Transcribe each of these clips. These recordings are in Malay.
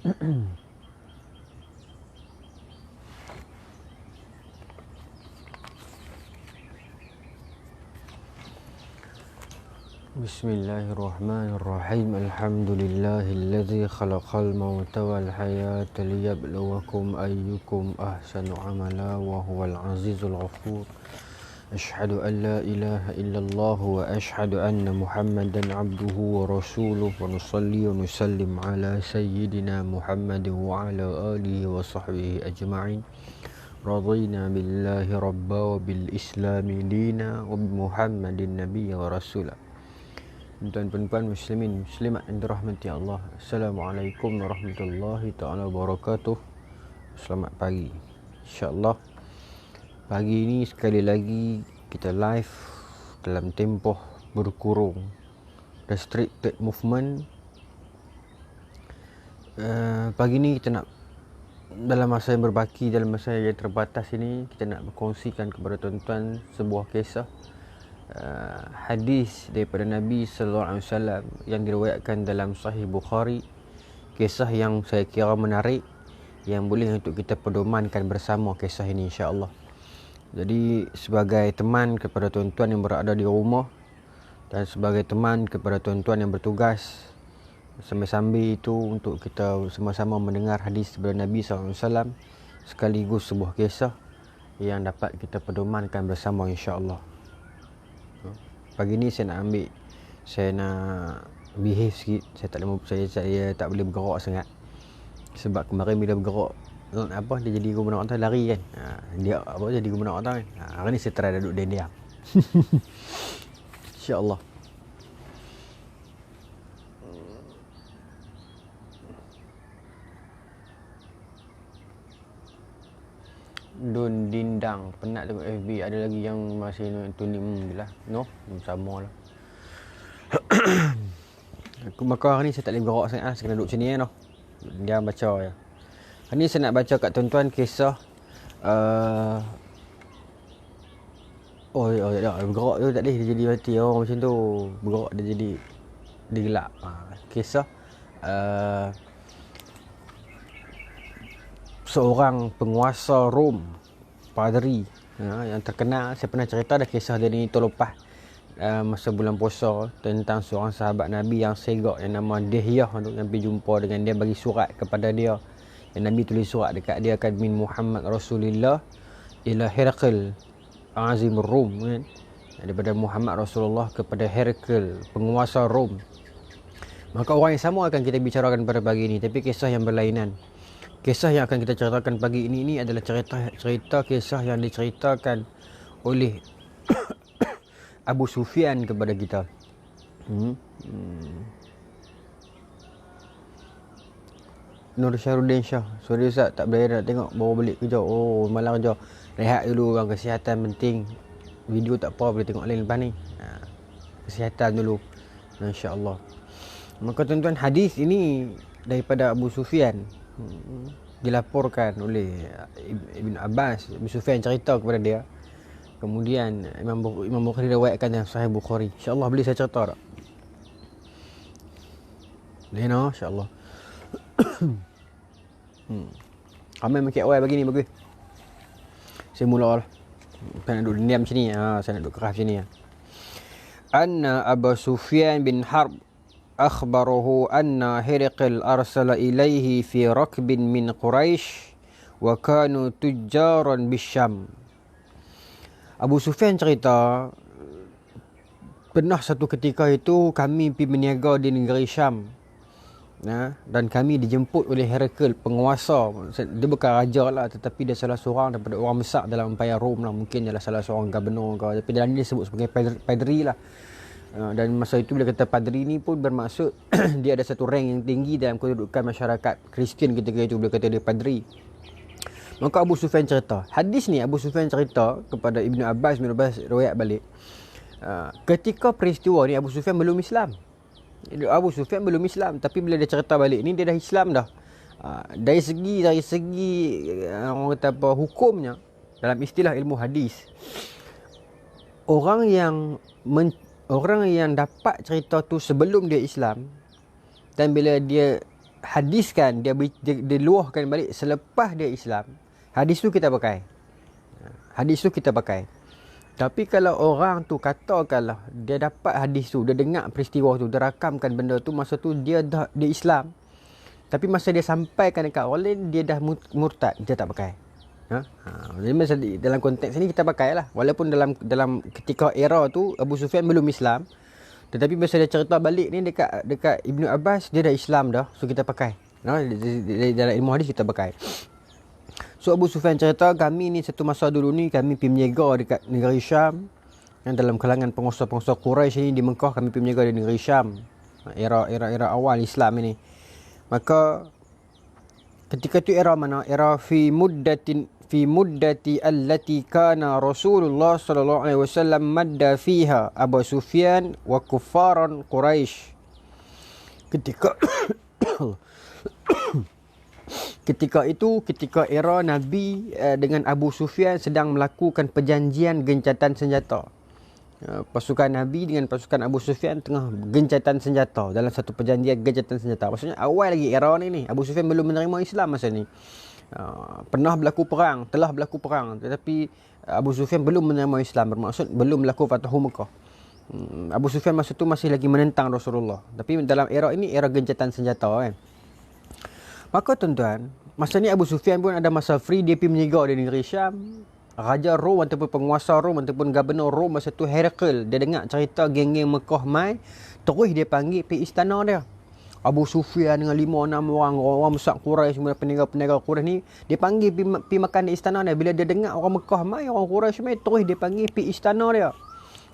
Bismillahirrahmanirrahim. Alhamdulillahilladzi khalaqal mauta wal hayata liyabluwakum ayyukum ahsanu amala wa huwal azizul ghafur. Asyhadu an la ilaha illallah wa asyhadu anna Muhammadan abduhu wa rasuluh wa nusalli wa nusallim ala sayyidina Muhammadin wa ala alihi wa sahbihi ajma'in. Radina billahi rabba wa bil islami dina wa bi Muhammadin nabiyya wa rasulah. Tuan-tuan muslimin muslimat yang dirahmati Allah, Assalamualaikum warahmatullahi taala wabarakatuh. Selamat pagi. InsyaAllah pagi ini sekali lagi kita live dalam tempoh berkurung restricted movement. Pagi ini kita nak, dalam masa yang berbaki, dalam masa yang terbatas ini, kita nak berkongsikan kepada tuan-tuan sebuah kisah hadis daripada Nabi sallallahu alaihi wasallam yang diriwayatkan dalam Sahih Bukhari. Kisah yang saya kira menarik, yang boleh untuk kita pedomankan bersama kisah ini insya-Allah. Jadi sebagai teman kepada tuan-tuan yang berada di rumah dan sebagai teman kepada tuan-tuan yang bertugas, sambil-sambil itu untuk kita sama-sama mendengar hadis daripada Nabi sallallahu alaihi wasallam, sekaligus sebuah kisah yang dapat kita pedomankan bersama insya-Allah. Pagi ni saya nak behave sikit. Saya tak boleh bergerak sangat. Sebab kemarin bila bergerak, dia jadi gubernur orang lari kan. Dia jadi gubernur orang kan. Hari ni saya try duduk diam. Insya-Allah. Don Dindang, penat tengok FB. Ada lagi yang masih tuning je lah. No, sama lah. Maka hari ni saya tak boleh bergerak sangat lah. Saya kena duduk macam ni kan. Dia baca je. Hari ni saya nak baca kat tuan-tuan kisah bergerak tu tak boleh, dia jadi mati. Macam tu bergerak dia jadi gelap. Kisah seorang penguasa Rom, padri yang terkenal. Saya pernah cerita dah kisah dia ni tahun lepas, masa bulan puasa, tentang seorang sahabat Nabi yang segak yang nama Dihyah tu, yang pergi jumpa dengan dia, bagi surat kepada dia. Yang Nabi tulis surat dekat dia kan, min Muhammad Rasulullah ila Herakl azim Rom kan, daripada Muhammad Rasulullah kepada Herakl, penguasa Rom. Maka orang yang sama akan kita bicarakan pada pagi ini, tapi kisah yang berlainan. Kisah yang akan kita ceritakan pagi ini adalah cerita kisah yang diceritakan oleh Abu Sufyan kepada kita. Nur Syahrudin Shah. Sorry Ustaz, tak boleh nak tengok, baru balik kerja. Malam kerja. Rehat dulu bang, kesihatan penting. Video tak apa, boleh tengok lain lepas ni. Kesihatan dulu. InsyaAllah. Maka tuan-tuan, hadis ini daripada Abu Sufyan. Dilaporkan oleh Ibn Abbas. Abu Sufyan cerita kepada dia. Kemudian Imam Bukhari riwayatkan dalam Sahih Bukhari. InsyaAllah boleh saya cerita tak? Boleh no? InsyaAllah. Ramai makin awal begini bagus. Saya mula lah. Saya nak duduk diam macam ni. Saya nak duduk keras macam ni. Anna Abu Sufyan bin Harb akhbarahu anna Herakl arsala ilaihi fi rakbin min Quraisy wa kanu tujjaran bisyam. Abu Sufyan cerita, pernah satu ketika itu kami pergi berniaga di negeri Syam, dan kami dijemput oleh Herakl, penguasa. Dia bukan raja lah, tetapi dia salah seorang daripada orang besar dalam empayar Rom lah. Mungkin dia sebab seorang gubernur ke, tapi dalam ni disebut sebagai padri lah. Dan masa itu bila kata padri ni pun bermaksud dia ada satu rank yang tinggi dalam kedudukan masyarakat Kristian ketika itu, bila kata dia padri. Maka Abu Sufyan cerita, hadis ni Abu Sufyan cerita kepada Ibn Abbas riwayat balik. Ketika peristiwa ni Abu Sufyan belum Islam. Tapi bila dia cerita balik ni, dia dah Islam dah. Dari segi orang kata apa, hukumnya, dalam istilah ilmu hadis, orang yang dapat cerita tu sebelum dia Islam, dan bila dia hadiskan, dia luahkan balik selepas dia Islam, hadis tu kita pakai. Hadis tu kita pakai. Tapi kalau orang tu katakanlah dia dapat hadis tu, dia dengar peristiwa tu, dia rakamkan benda tu, masa tu dia Islam. Tapi masa dia sampaikan dekat orang lain, dia dah murtad, dia tak pakai. Jadi dalam konteks ni kita pakai lah. Walaupun dalam ketika era tu Abu Sufyan belum Islam, tetapi masa dia cerita balik ni dekat Ibnu Abbas, dia dah Islam dah. So kita pakai. Dalam ilmu hadis kita pakai. So Abu Sufyan cerita, kami ni satu masa dulu ni kami pergi menjaga dekat negeri Syam. Yang dalam kalangan penguasa-penguasa Quraisy ni di Mekah, kami pergi menjaga di negeri Syam. Era awal Islam ini. Maka ketika tu era mana? Era fi muddati allati kana Rasulullah sallallahu alaihi wasallam madda fiha Abu Sufyan wa kuffaran Quraisy. Ketika era Nabi dengan Abu Sufyan sedang melakukan perjanjian gencatan senjata. Pasukan Nabi dengan pasukan Abu Sufyan tengah gencatan senjata dalam satu perjanjian gencatan senjata. Maksudnya awal lagi era ni Abu Sufyan belum menerima Islam masa ni. Telah berlaku perang, tetapi Abu Sufyan belum menerima Islam, bermaksud belum berlaku Fathu Mekah. Abu Sufyan masa tu masih lagi menentang Rasulullah. Tapi dalam era ini era gencatan senjata kan. Maka tuan-tuan, masa ni Abu Sufyan pun ada masa free, dia pergi menjaga di negeri Syam. Raja Rom ataupun penguasa Rom ataupun gubernur Rom masa tu Herakl, dia dengar cerita geng-geng Mekah mai, terus dia panggil pergi istana dia. Abu Sufyan dengan 5-6 orang besar Quraisy, semua peniaga Quraisy ni, dia panggil pergi makan di istana dia. Bila dia dengar orang Mekah mai, orang Quraisy mai, terus dia panggil pergi istana dia.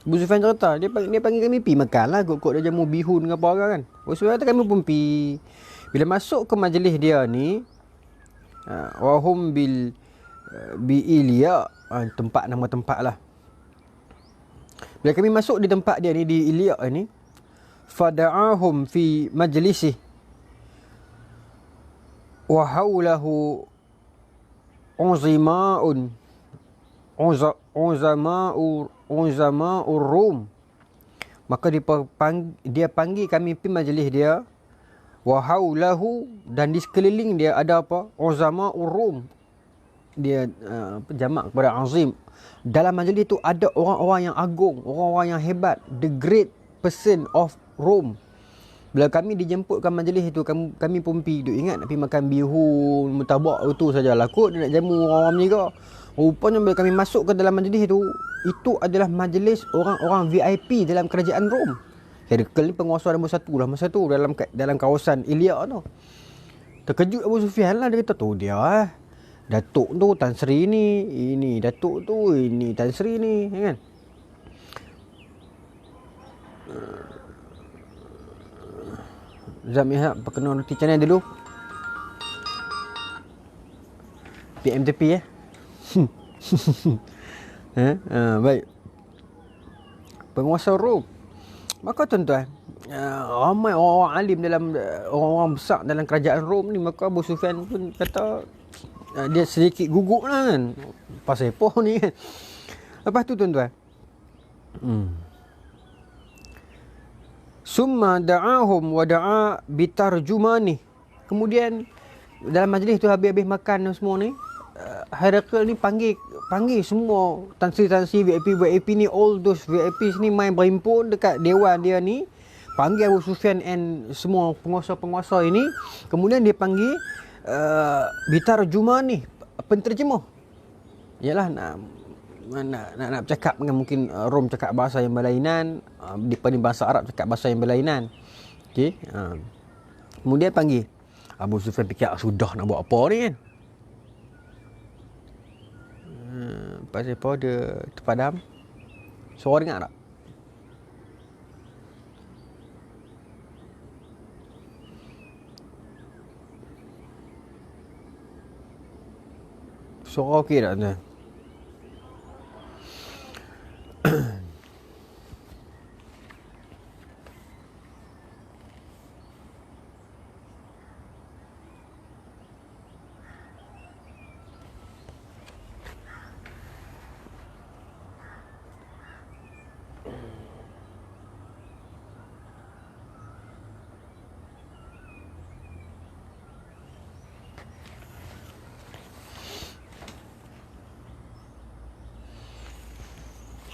Abu Sufyan cerita, dia panggil kami pergi makan lah, kot dia jamu bihun ke apa kan. Abu Sufyan kata kami pun pergi. Bila masuk ke majlis dia ni, wahum bi Ilya, nama tempat lah. Bila kami masuk di tempat dia ni, di Ilya ni, fada'ahum fi majlisih wa hawlahu unzama'ur Rum. Maka dia panggil kami pergi majlis dia, wa hawlahu, dan di sekeliling dia ada apa? Unzama'ur Rum. Dia jamak kepada azim. Dalam majlis tu ada orang-orang yang agung, orang-orang yang hebat, the great person of Rome. Bila kami dijemputkan majlis itu, kami pun pergi. Duk ingat nak pergi makan bihun, mutabak itu sajalah. Kot dia nak jamu orang-orang menjaga. Rupanya bila kami masuk ke dalam majlis itu adalah majlis orang-orang VIP dalam kerajaan Rom. Herakl ni penguasa nombor 1 lah masa tu dalam kawasan Ilya tu. Terkejut Abu Sufyan lah, dia kata tu dia Datuk tu Tan Sri ni, ini Datuk tu, ini Tan Sri ni, kan. Zam Ihab perkenal roti canai dulu. PMTP baik. Penguasa Rom. Maka tuan-tuan, ramai orang-orang alim orang-orang besar dalam kerajaan Rom ni. Maka Abu Sufyan pun kata, dia sedikit gugup lah kan, pasal apa ni kan. Lepas tu tuan-tuan, summa da'ahum wa da'a bitarjumani. Kemudian dalam majlis tu habis-habis makan semua ni, Herakl ni panggil semua tansi VIP ni, all those VIPs ni main berhimpun dekat dewan dia ni. Panggil Abu Sufyan and semua penguasa-penguasa ini. Kemudian dia panggil bitarjumani, penterjemah. Yalah nak bercakap dengan mungkin Rom cakap bahasa yang berlainan, di bahasa Arab cakap bahasa yang berlainan. Okey. Kemudian panggil Abu Sufyan, fikir sudah nak buat apa ni kan. Pasal apa dia terpadam. Suara dengar tak? Suara okey tak tuan?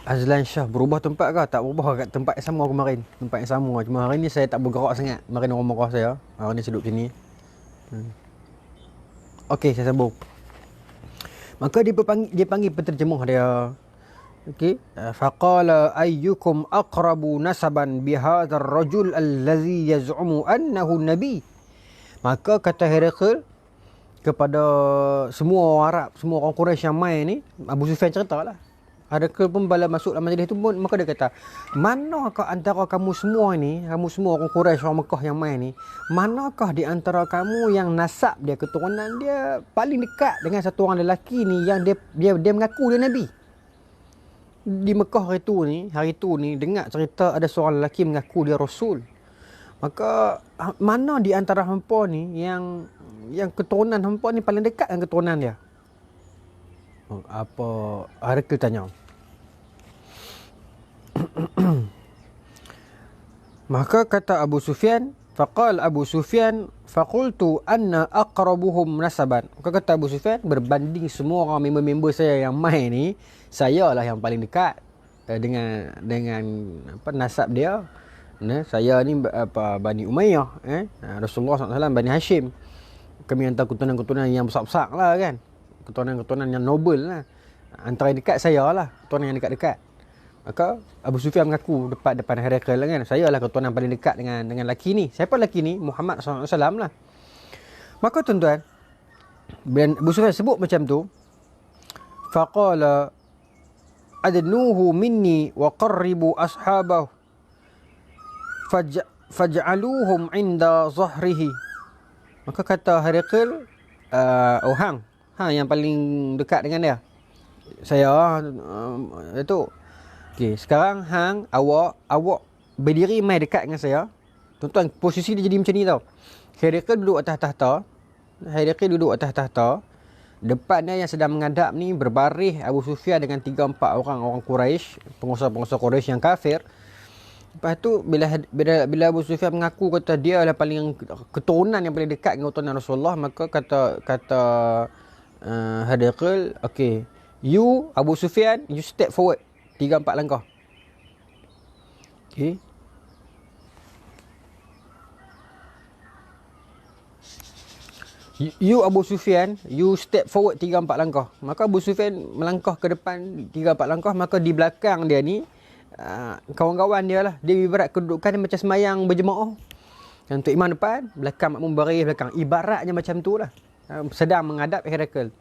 Azlan Shah berubah tempat ke? Tak berubah, kat tempat yang sama kemarin. Tempat yang sama. Cuma hari ni saya tak bergerak sangat. Kemarin orang marah saya. Hari ni saya duduk sini. Okey, saya sambung. Maka dia panggil penterjemah dia. Okey. Faqala ayyukum aqrabu nasaban bihadzal rajul allazi yaz'umu annahu nabi. Maka kata Herakl kepada semua orang Arab, semua orang Quraisy yang main ni, Abu Sufyan ceritalah. Herakl pun bila masuk dalam majlis tu pun, maka dia kata, manakah antara kamu semua ni, kamu semua orang Quraisy, orang Mekah yang main ni, manakah di antara kamu yang nasab dia, keturunan dia paling dekat dengan satu orang lelaki ni yang dia mengaku dia Nabi. Di Mekah hari tu ni dengar cerita ada seorang lelaki mengaku dia Rasul. Maka mana di antara hampa ni yang keturunan hampa ni paling dekat dengan keturunan dia? Apa Herakl tanya. Maka kata Abu Sufyan, faqal Abu Sufyan faqultu anna aqrabuhum nasaban. Maka kata Abu Sufyan, berbanding semua orang member-member saya yang main ni, saya lah yang paling dekat dengan apa nasab dia. Saya ni Bani Umayyah, Rasulullah SAW Bani Hashim. Kami hantar keturunan-keturunan yang besar-besar lah kan. Keturunan-keturunan yang noble lah. Antara yang dekat saya lah, keturunan yang dekat-dekat. Maka Abu Sufyan mengaku depan Herakl lah kan, saya lah keturunan paling dekat dengan lelaki ni. Siapa lelaki ni? Muhammad SAW lah. Maka tuan-tuan, bila Abu Sufyan sebut macam tu, faqala adnuhu minni wa qarribu ashabahu faj'aluhum inda zahrihi. Maka kata Herakl, hang yang paling dekat dengan dia, saya itu. Okey, sekarang hang awak berdiri mai dekat dengan saya. Tuan-tuan, posisi dia jadi macam ni tau. Herakl duduk atas tahta. Depan dia yang sedang menghadap ni berbaris Abu Sufyan dengan 3-4 orang Quraisy, penguasa-penguasa Quraisy yang kafir. Lepas tu bila Abu Sufyan mengaku kata dia adalah paling keturunan yang paling dekat dengan keturunan Rasulullah, maka kata Herakl, okey, you Abu Sufyan, you step forward 3-4 langkah. Okey. You Abu Sufyan, you step forward 3-4 langkah. Maka Abu Sufyan melangkah ke depan 3-4 langkah, maka di belakang dia ni kawan-kawan dia lah. Dia ibarat kedudukan dia macam semayang berjemaah. Untuk imam depan, belakang makmum baris belakang. Ibaratnya macam tu lah. Sedang menghadap Herakl.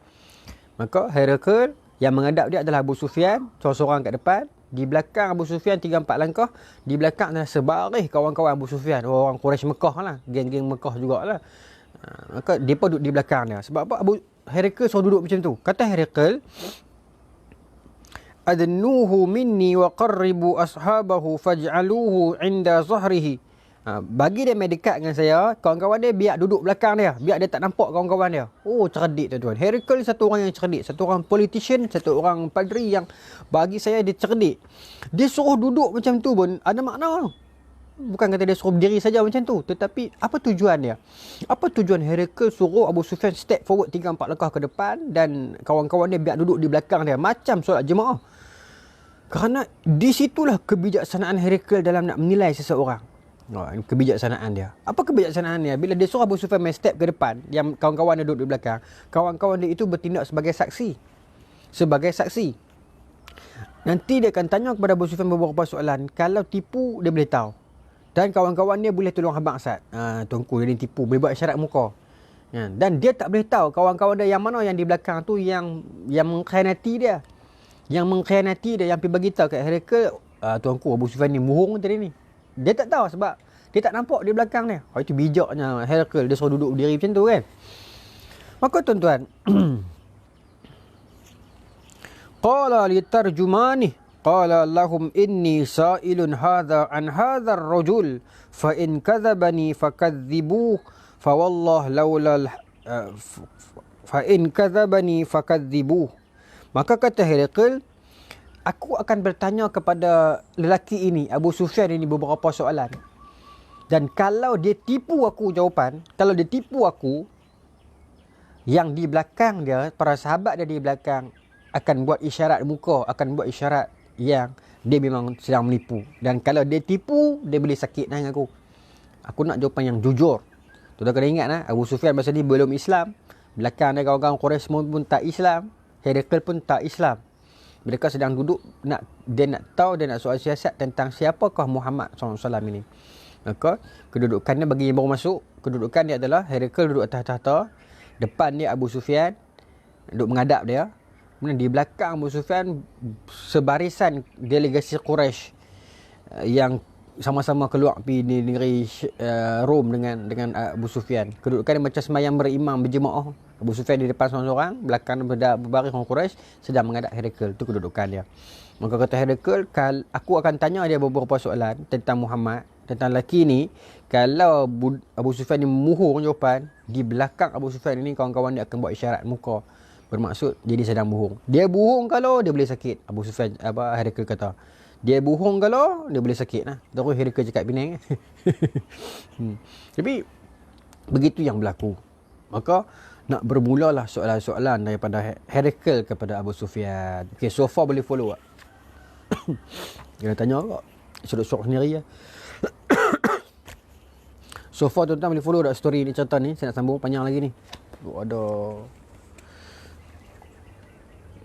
Maka Herakl yang menghadap dia adalah Abu Sufyan, seorang-seorang kat depan. Di belakang Abu Sufyan 3-4 langkah. Di belakang adalah sebaris kawan-kawan Abu Sufyan, orang Quraisy Mekah lah, geng-geng Mekah jugalah. Maka dia pun duduk di belakang dia. Sebab apa? Herakl suruh duduk macam tu. Kata Herakl, adnuhu minni wa qarribu ashabahu faj'aluhu inda zahrihi. Bagi dia main dekat dengan saya, kawan-kawan dia biar duduk belakang dia, biar dia tak nampak kawan-kawan dia. Oh, cerdik tuan-tuan. Herakl satu orang yang cerdik, satu orang politician, satu orang padri yang bagi saya dia cerdik. Dia suruh duduk macam tu pun ada makna. Bukan kata dia suruh berdiri saja macam tu, tetapi apa tujuan dia? Apa tujuan Herakl suruh Abu Sufyan step forward 3-4 langkah ke depan dan kawan-kawan dia biar duduk di belakang dia macam solat jemaah? Kerana di situlah kebijaksanaan Herakl dalam nak menilai seseorang. Kebijaksanaan dia. Apa kebijaksanaan dia? Bila dia suruh Abu Sufyan main step ke depan, yang kawan-kawan dia duduk di belakang, kawan-kawan dia itu bertindak sebagai saksi. Nanti dia akan tanya kepada Abu Sufyan beberapa soalan. Kalau tipu, dia boleh tahu. Dan kawan-kawan dia boleh tolong habang Asad. Tuanku dia tipu, boleh buat isyarat muka. Dan dia tak boleh tahu kawan-kawan dia yang mana yang di belakang tu yang mengkhianati dia. Yang pergi bagi tahu kat Herakl, tuanku Abu Sufyan ni muhung tadi ni. Dia tak tahu sebab dia tak nampak di belakang dia. Itu bijaknya Herakl, dia suruh duduk berdiri macam tu kan. Maka tuan-tuan, qala li tarjumani qala lahum inni sa'ilun hadha an hadha ar-rajul fa in kadzabani fakadhibuh fa wallah laula fa in kadzabani fakadhibuh. Maka kata Herakl, aku akan bertanya kepada lelaki ini, Abu Sufyan ini, beberapa soalan. Dan kalau dia tipu aku jawapan, yang di belakang dia, para sahabat dia di belakang akan buat isyarat muka, akan buat isyarat yang dia memang sedang menipu. Dan kalau dia tipu, dia boleh sakit dengan aku. Aku nak jawapan yang jujur. Tuan kena ingat Abu Sufyan masa ni belum Islam. Belakang dia kawan-kawan Quraisy semua pun tak Islam. Herakl pun tak Islam. Mereka sedang duduk, dia nak tahu, dia nak soal siasat tentang siapakah Muhammad SAW ini. Maka kedudukannya bagi yang baru masuk, kedudukan dia adalah Herakl duduk atas tahta, depan dia Abu Sufyan duduk menghadap dia. Kemudian di belakang Abu Sufyan sebarisan delegasi Quraisy yang sama-sama keluar pergi di negeri Rom dengan Abu Sufyan. Kedudukan dia macam semayang berimam berjemaah. Abu Sufyan di depan seorang-seorang, belakang berbaris orang Quraisy sedang menghadap Herakl. Itu kedudukan dia. Maka kata Herakl, aku akan tanya dia beberapa soalan tentang Muhammad, tentang lelaki ni. Kalau Abu Sufyan ni muhur jawapan, di belakang Abu Sufyan ni kawan-kawan dia akan buat isyarat muka. Bermaksud jadi sedang bohong. Dia bohong kalau dia boleh sakit. Abu Sufyan Herakl kata. Dia bohong kalau dia boleh sakit lah. Terus Herakl cakap Penang. Tapi begitu yang berlaku. Maka nak bermulalah soalan-soalan daripada Herakl kepada Abu Sufyan. Okay, so far boleh follow tak? Dia tanya tak? Suruh sendiri lah. So far tuan-tuan boleh follow tak story ni, cerita ni? Saya nak sambung panjang lagi ni. Ada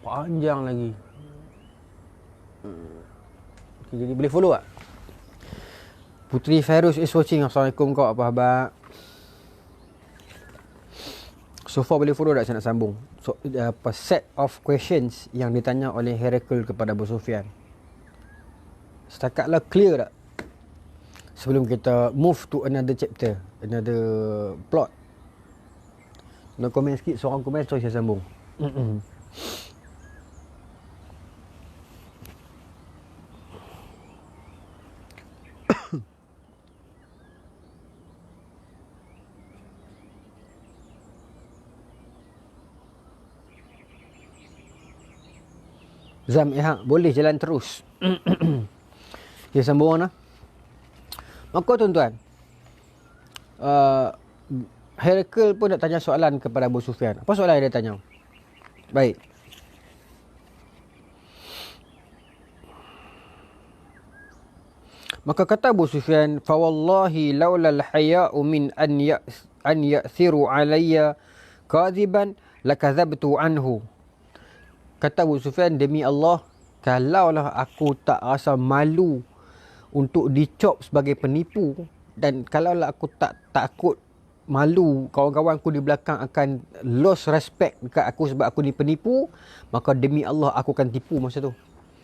panjang lagi. Okay, jadi boleh follow tak? Putri Fairuz is watching. Assalamualaikum kau, apa khabar? So far boleh follow tak saya nak sambung? So, set of questions yang ditanya oleh Herakl kepada Abu Sufyan. Setakatlah clear tak? Sebelum kita move to another chapter, another plot. Nak komen sikit, seorang komen, so saya sambung. Zam boleh jalan terus. Okay, sambung lah. Maka tuan-tuan, Herakl pun nak tanya soalan kepada Abu Sufyan. Apa soalan yang dia tanya? Baik. Maka kata Abu Sufyan, "Fa wallahi laula al-haya'u min an ya'thiru alayya kadhiban lakadzabtu anhu." Kata Abu Sufyan, demi Allah, kalaulah aku tak rasa malu untuk dicop sebagai penipu, dan kalaulah aku tak takut malu kawan-kawan aku di belakang akan lost respect dekat aku sebab aku ni penipu, maka demi Allah aku akan tipu masa tu.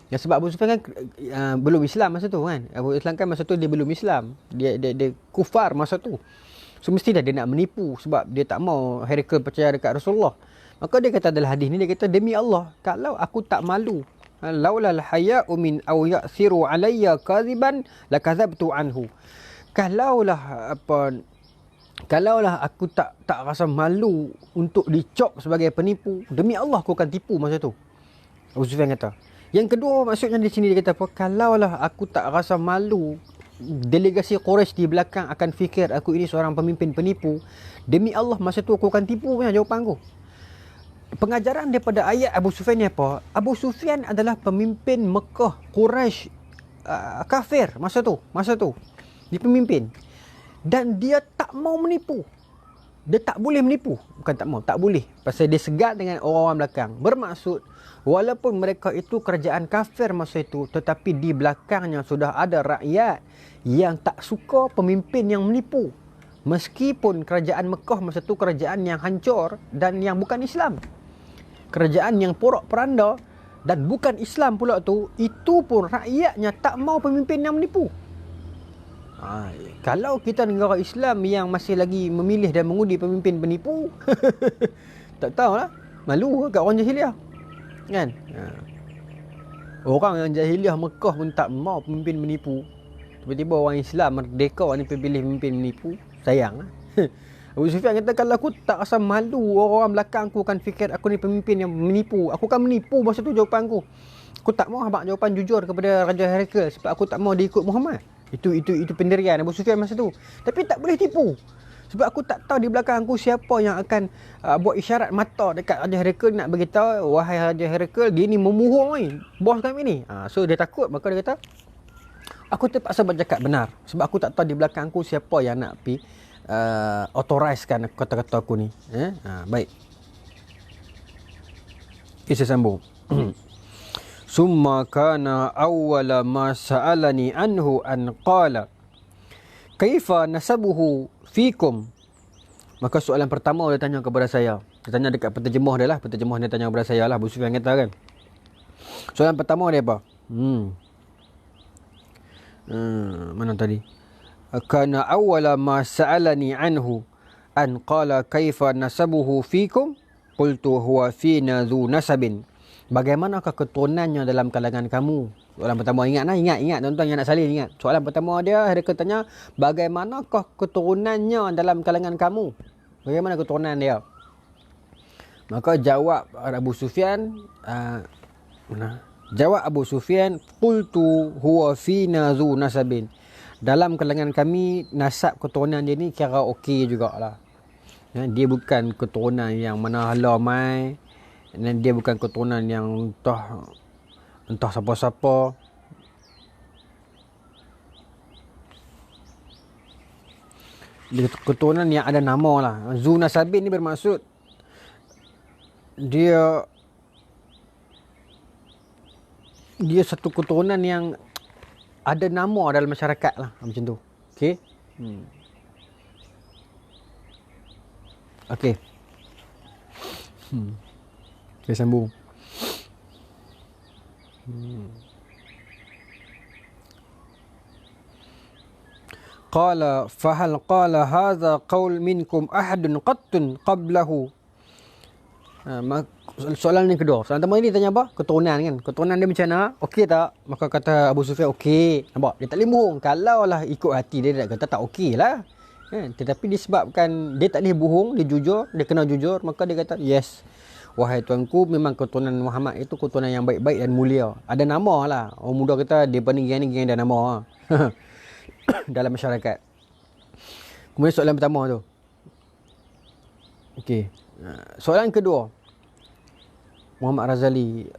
Ya, sebab Abu Sufyan kan belum Islam masa tu kan. Abu Islam kan masa tu dia belum Islam. Dia kufar masa tu. So mesti dah dia nak menipu sebab dia tak mau Herakl percaya dekat Rasulullah. Maka dia kata dalam hadis ni, dia kata demi Allah, kalau aku tak malu, laulal haya'u min aw ya'thiru alayya kadhiban lakadzabtu anhu. Kalaulah aku tak rasa malu untuk dicop sebagai penipu, demi Allah aku akan tipu masa tu. Abu Sufyan kata. Yang kedua, maksudnya di sini dia kata apa? Kalaulah aku tak rasa malu, delegasi Quraisy di belakang akan fikir aku ini seorang pemimpin penipu, demi Allah masa tu aku akan tipu punya jawapan aku. Pengajaran daripada ayat Abu Sufyan ni apa? Abu Sufyan adalah pemimpin Mekah, Quraisy kafir masa tu. Dia pemimpin. Dan dia tak mau menipu. Dia tak boleh menipu. Bukan tak mau, tak boleh. Pasal dia segat dengan orang-orang belakang. Bermaksud, walaupun mereka itu kerajaan kafir masa itu, tetapi di belakangnya sudah ada rakyat yang tak suka pemimpin yang menipu. Meskipun kerajaan Mekah masa itu kerajaan yang hancur dan yang bukan Islam. Kerajaan yang porak-peranda dan bukan Islam pula tu, itu pun rakyatnya tak mau pemimpin yang menipu. Kalau kita negara Islam yang masih lagi memilih dan mengundi pemimpin penipu, tak tahulah, malu kat orang jahiliah. Kan? Orang yang jahiliah Mekah pun tak mau pemimpin menipu. Tiba-tiba orang Islam merdeka ni pilih pemimpin menipu. Sayang lah. Abu Sufyan kata, kalau aku tak rasa malu, orang belakang aku akan fikir aku ni pemimpin yang menipu, aku akan menipu masa tu jawapan aku. Aku tak mau abang jawapan jujur kepada Raja Herakl sebab aku tak mau dia ikut Muhammad. Itu pendirian Abu Sufyan masa tu. Tapi tak boleh tipu. Sebab aku tak tahu di belakang aku siapa yang akan buat isyarat mata dekat Raja Herakl nak beritahu, wahai Raja Herakl, dia ni memuhung ni, bos kami ni. So dia takut, maka dia kata, aku terpaksa bercakap benar. Sebab aku tak tahu di belakang aku siapa yang nak pergi authorizekan kata-kata aku ni. Baik. Kita sambung. Summa kana awwala ma sa'alani anhu an qala kaifa nasabuhu fikum. Maka soalan pertama dia tanya kepada saya. Dia tanya dekat penterjemah dia lah. Penterjemah dia tanya kepada saya lah. Abu Sufyan kata kan. Soalan pertama dia apa? Mana tadi? Kana awwala ma sa'alani anhu an qala kaifa nasabuhu fikum qultu huwa fina dhu nasabin. Bagaimanakah keturunannya dalam kalangan kamu? Soalan pertama, ingat tuan-tuan yang nak salin, ingat. Soalan pertama dia tanya, bagaimanakah keturunannya dalam kalangan kamu? Bagaimana keturunan dia? Maka jawab Abu Sufyan, qultu huwa fina dhu nasabin. Dalam kalangan kami, nasab keturunan dia ni kira okey jugalah. Dia bukan keturunan yang mana hala mai. Dan dia bukan keturunan yang entah siapa-siapa. Dia keturunan yang ada nama lah. Zu Nasabin ni bermaksud dia satu keturunan yang ada nama dalam masyarakat lah, macam tu. Okey. Okey. Kita sambung. Qala fahal qala hadha qaul minkum ahadun qattun qablahu. Soalan yang kedua. Soalan pertama ni tanya apa? Keturunan kan. Keturunan dia macam mana? Okey tak? Maka kata Abu Sufyan okey. Nampak? Dia tak boleh bohong. Kalau lah ikut hati dia, dia kata tak okey lah. Tetapi disebabkan dia tak boleh bohong, dia jujur, dia kena jujur, maka dia kata yes. Wahai tuanku, memang keturunan Muhammad itu keturunan yang baik-baik dan mulia. Ada nama lah. Orang muda kata, dia ni geng ada nama dalam masyarakat. Kemudian soalan pertama tu. Okey. Soalan kedua. Muhammad Razali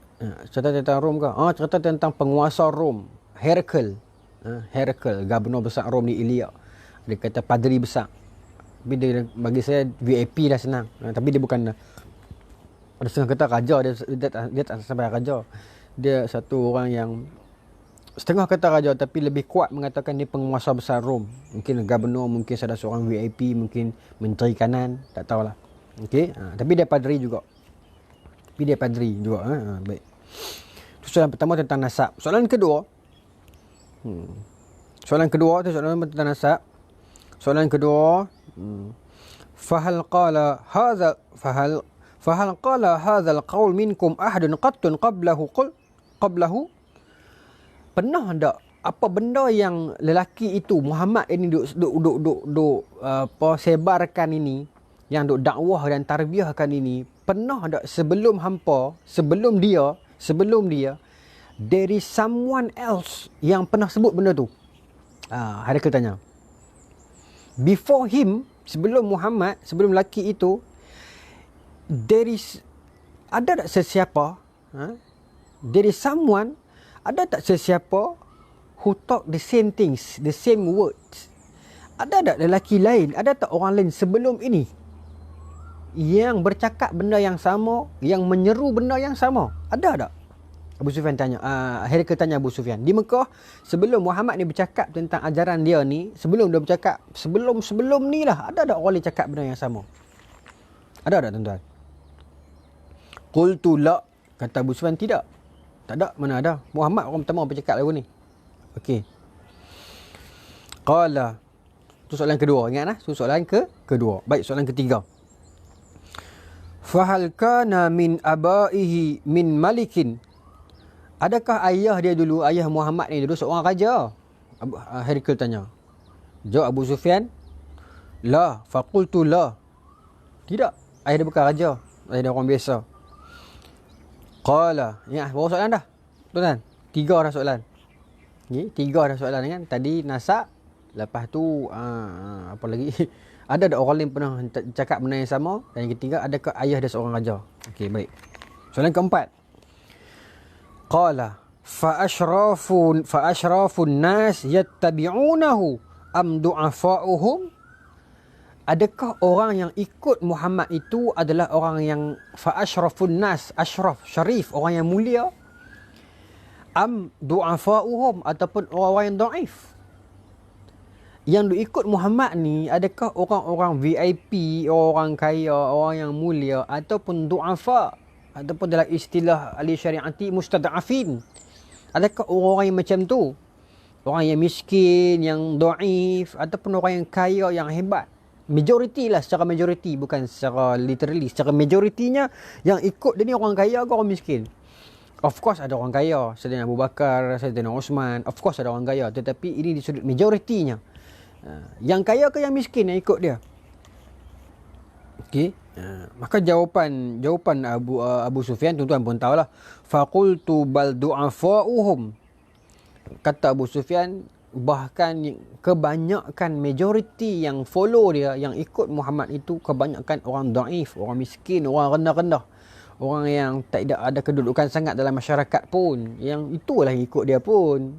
cerita tentang Rom ke? Cerita tentang penguasa Rom, Herakl. Herakl, gubernur besar Rom di Ilya. Dia kata padri besar. Tapi dia, bagi saya VIP dah senang. Tapi dia bukan, ada setengah kata raja, dia tak sampai raja. Dia satu orang yang setengah kata raja, tapi lebih kuat mengatakan dia penguasa besar Rom. Mungkin gubernur, mungkin ada seorang VIP, mungkin menteri kanan, tak tahulah. Okey, tapi dia padri juga. Baik. Itu soalan pertama tentang nasab. Soalan kedua. Soalan tentang nasab. Soalan kedua. Fahal qala hadha al-qaul minkum ahadun qattun qablahu. Pernah tak apa benda yang lelaki itu Muhammad ini duk sebarkan ini, yang duk dakwah dan tarbiyahkan ini, pernah tak sebelum dia there is someone else yang pernah sebut benda tu? Herakl tanya. Before him, sebelum Muhammad, sebelum lelaki itu, ada tak sesiapa, there is someone, ada tak sesiapa who talk the same things, the same words? Ada tak lelaki lain, ada tak orang lain sebelum ini yang bercakap benda yang sama, yang menyeru benda yang sama? Ada tak? Abu Sufyan tanya, Herakl tanya Abu Sufyan. Di Mekah, sebelum Muhammad ni bercakap tentang ajaran dia ni, sebelum dia bercakap, sebelum ni lah, ada tak orang lain cakap benda yang sama? Ada tak tuan-tuan? Qultu la, kata Abu Sufyan, tidak. Tak ada, mana ada. Muhammad orang pertama bercakap lagu ni. Okey. Qala, tu soalan kedua, ingat lah. Soalan kedua. Baik, soalan ketiga. Fahal kana min abaihi min malikin. Adakah ayah dia dulu, ayah Muhammad ni dulu seorang raja? Herakl tanya. Jawab Abu Sufyan, la, faqultu la. Tidak, ayah dia bukan raja. Ayah dia orang biasa. Qala, ingat berapa soalan dah? Tuan-tuan, 3 dah soalan. Okay, 3 dah soalan kan. Tadi nasab, Lepas tu apa lagi? Ada orang lain pernah cakap benda yang sama. Dan yang ketiga, adakah ayah dia seorang raja? Okey, baik. Soalan keempat. Qala fa ashrafun nas yattabi'unahu am du'afa'uhum. Adakah orang yang ikut Muhammad itu adalah orang yang fa ashrafun nas, ashraf, syarif, orang yang mulia, am du'afa'uhum, ataupun orang-orang yang dhaif? Yang diikut Muhammad ni adakah orang-orang VIP, orang kaya, orang yang mulia, ataupun du'afa, ataupun dalam istilah ahli syariati mustad'afin? Adakah orang yang macam tu? Orang yang miskin, yang dhaif, ataupun orang yang kaya, yang hebat? Majoriti lah, secara majoriti, bukan secara literally. Secara majoritinya yang ikut dia ni orang kaya ke orang miskin? Of course ada orang kaya, Saidina Abu Bakar, Saidina Osman, of course ada orang kaya, tetapi ini di sudut majoritinya. Yang kaya ke yang miskin yang ikut dia? Okey. Maka jawapan Abu Sufyan, tuan-tuan pun tahulah. Faqultu bal du'afa'uhum. Kata Abu Sufyan, bahkan kebanyakan majoriti yang follow dia, yang ikut Muhammad itu, kebanyakan orang daif, orang miskin, orang rendah-rendah, orang yang tak ada kedudukan sangat dalam masyarakat pun. Yang itulah yang ikut dia pun.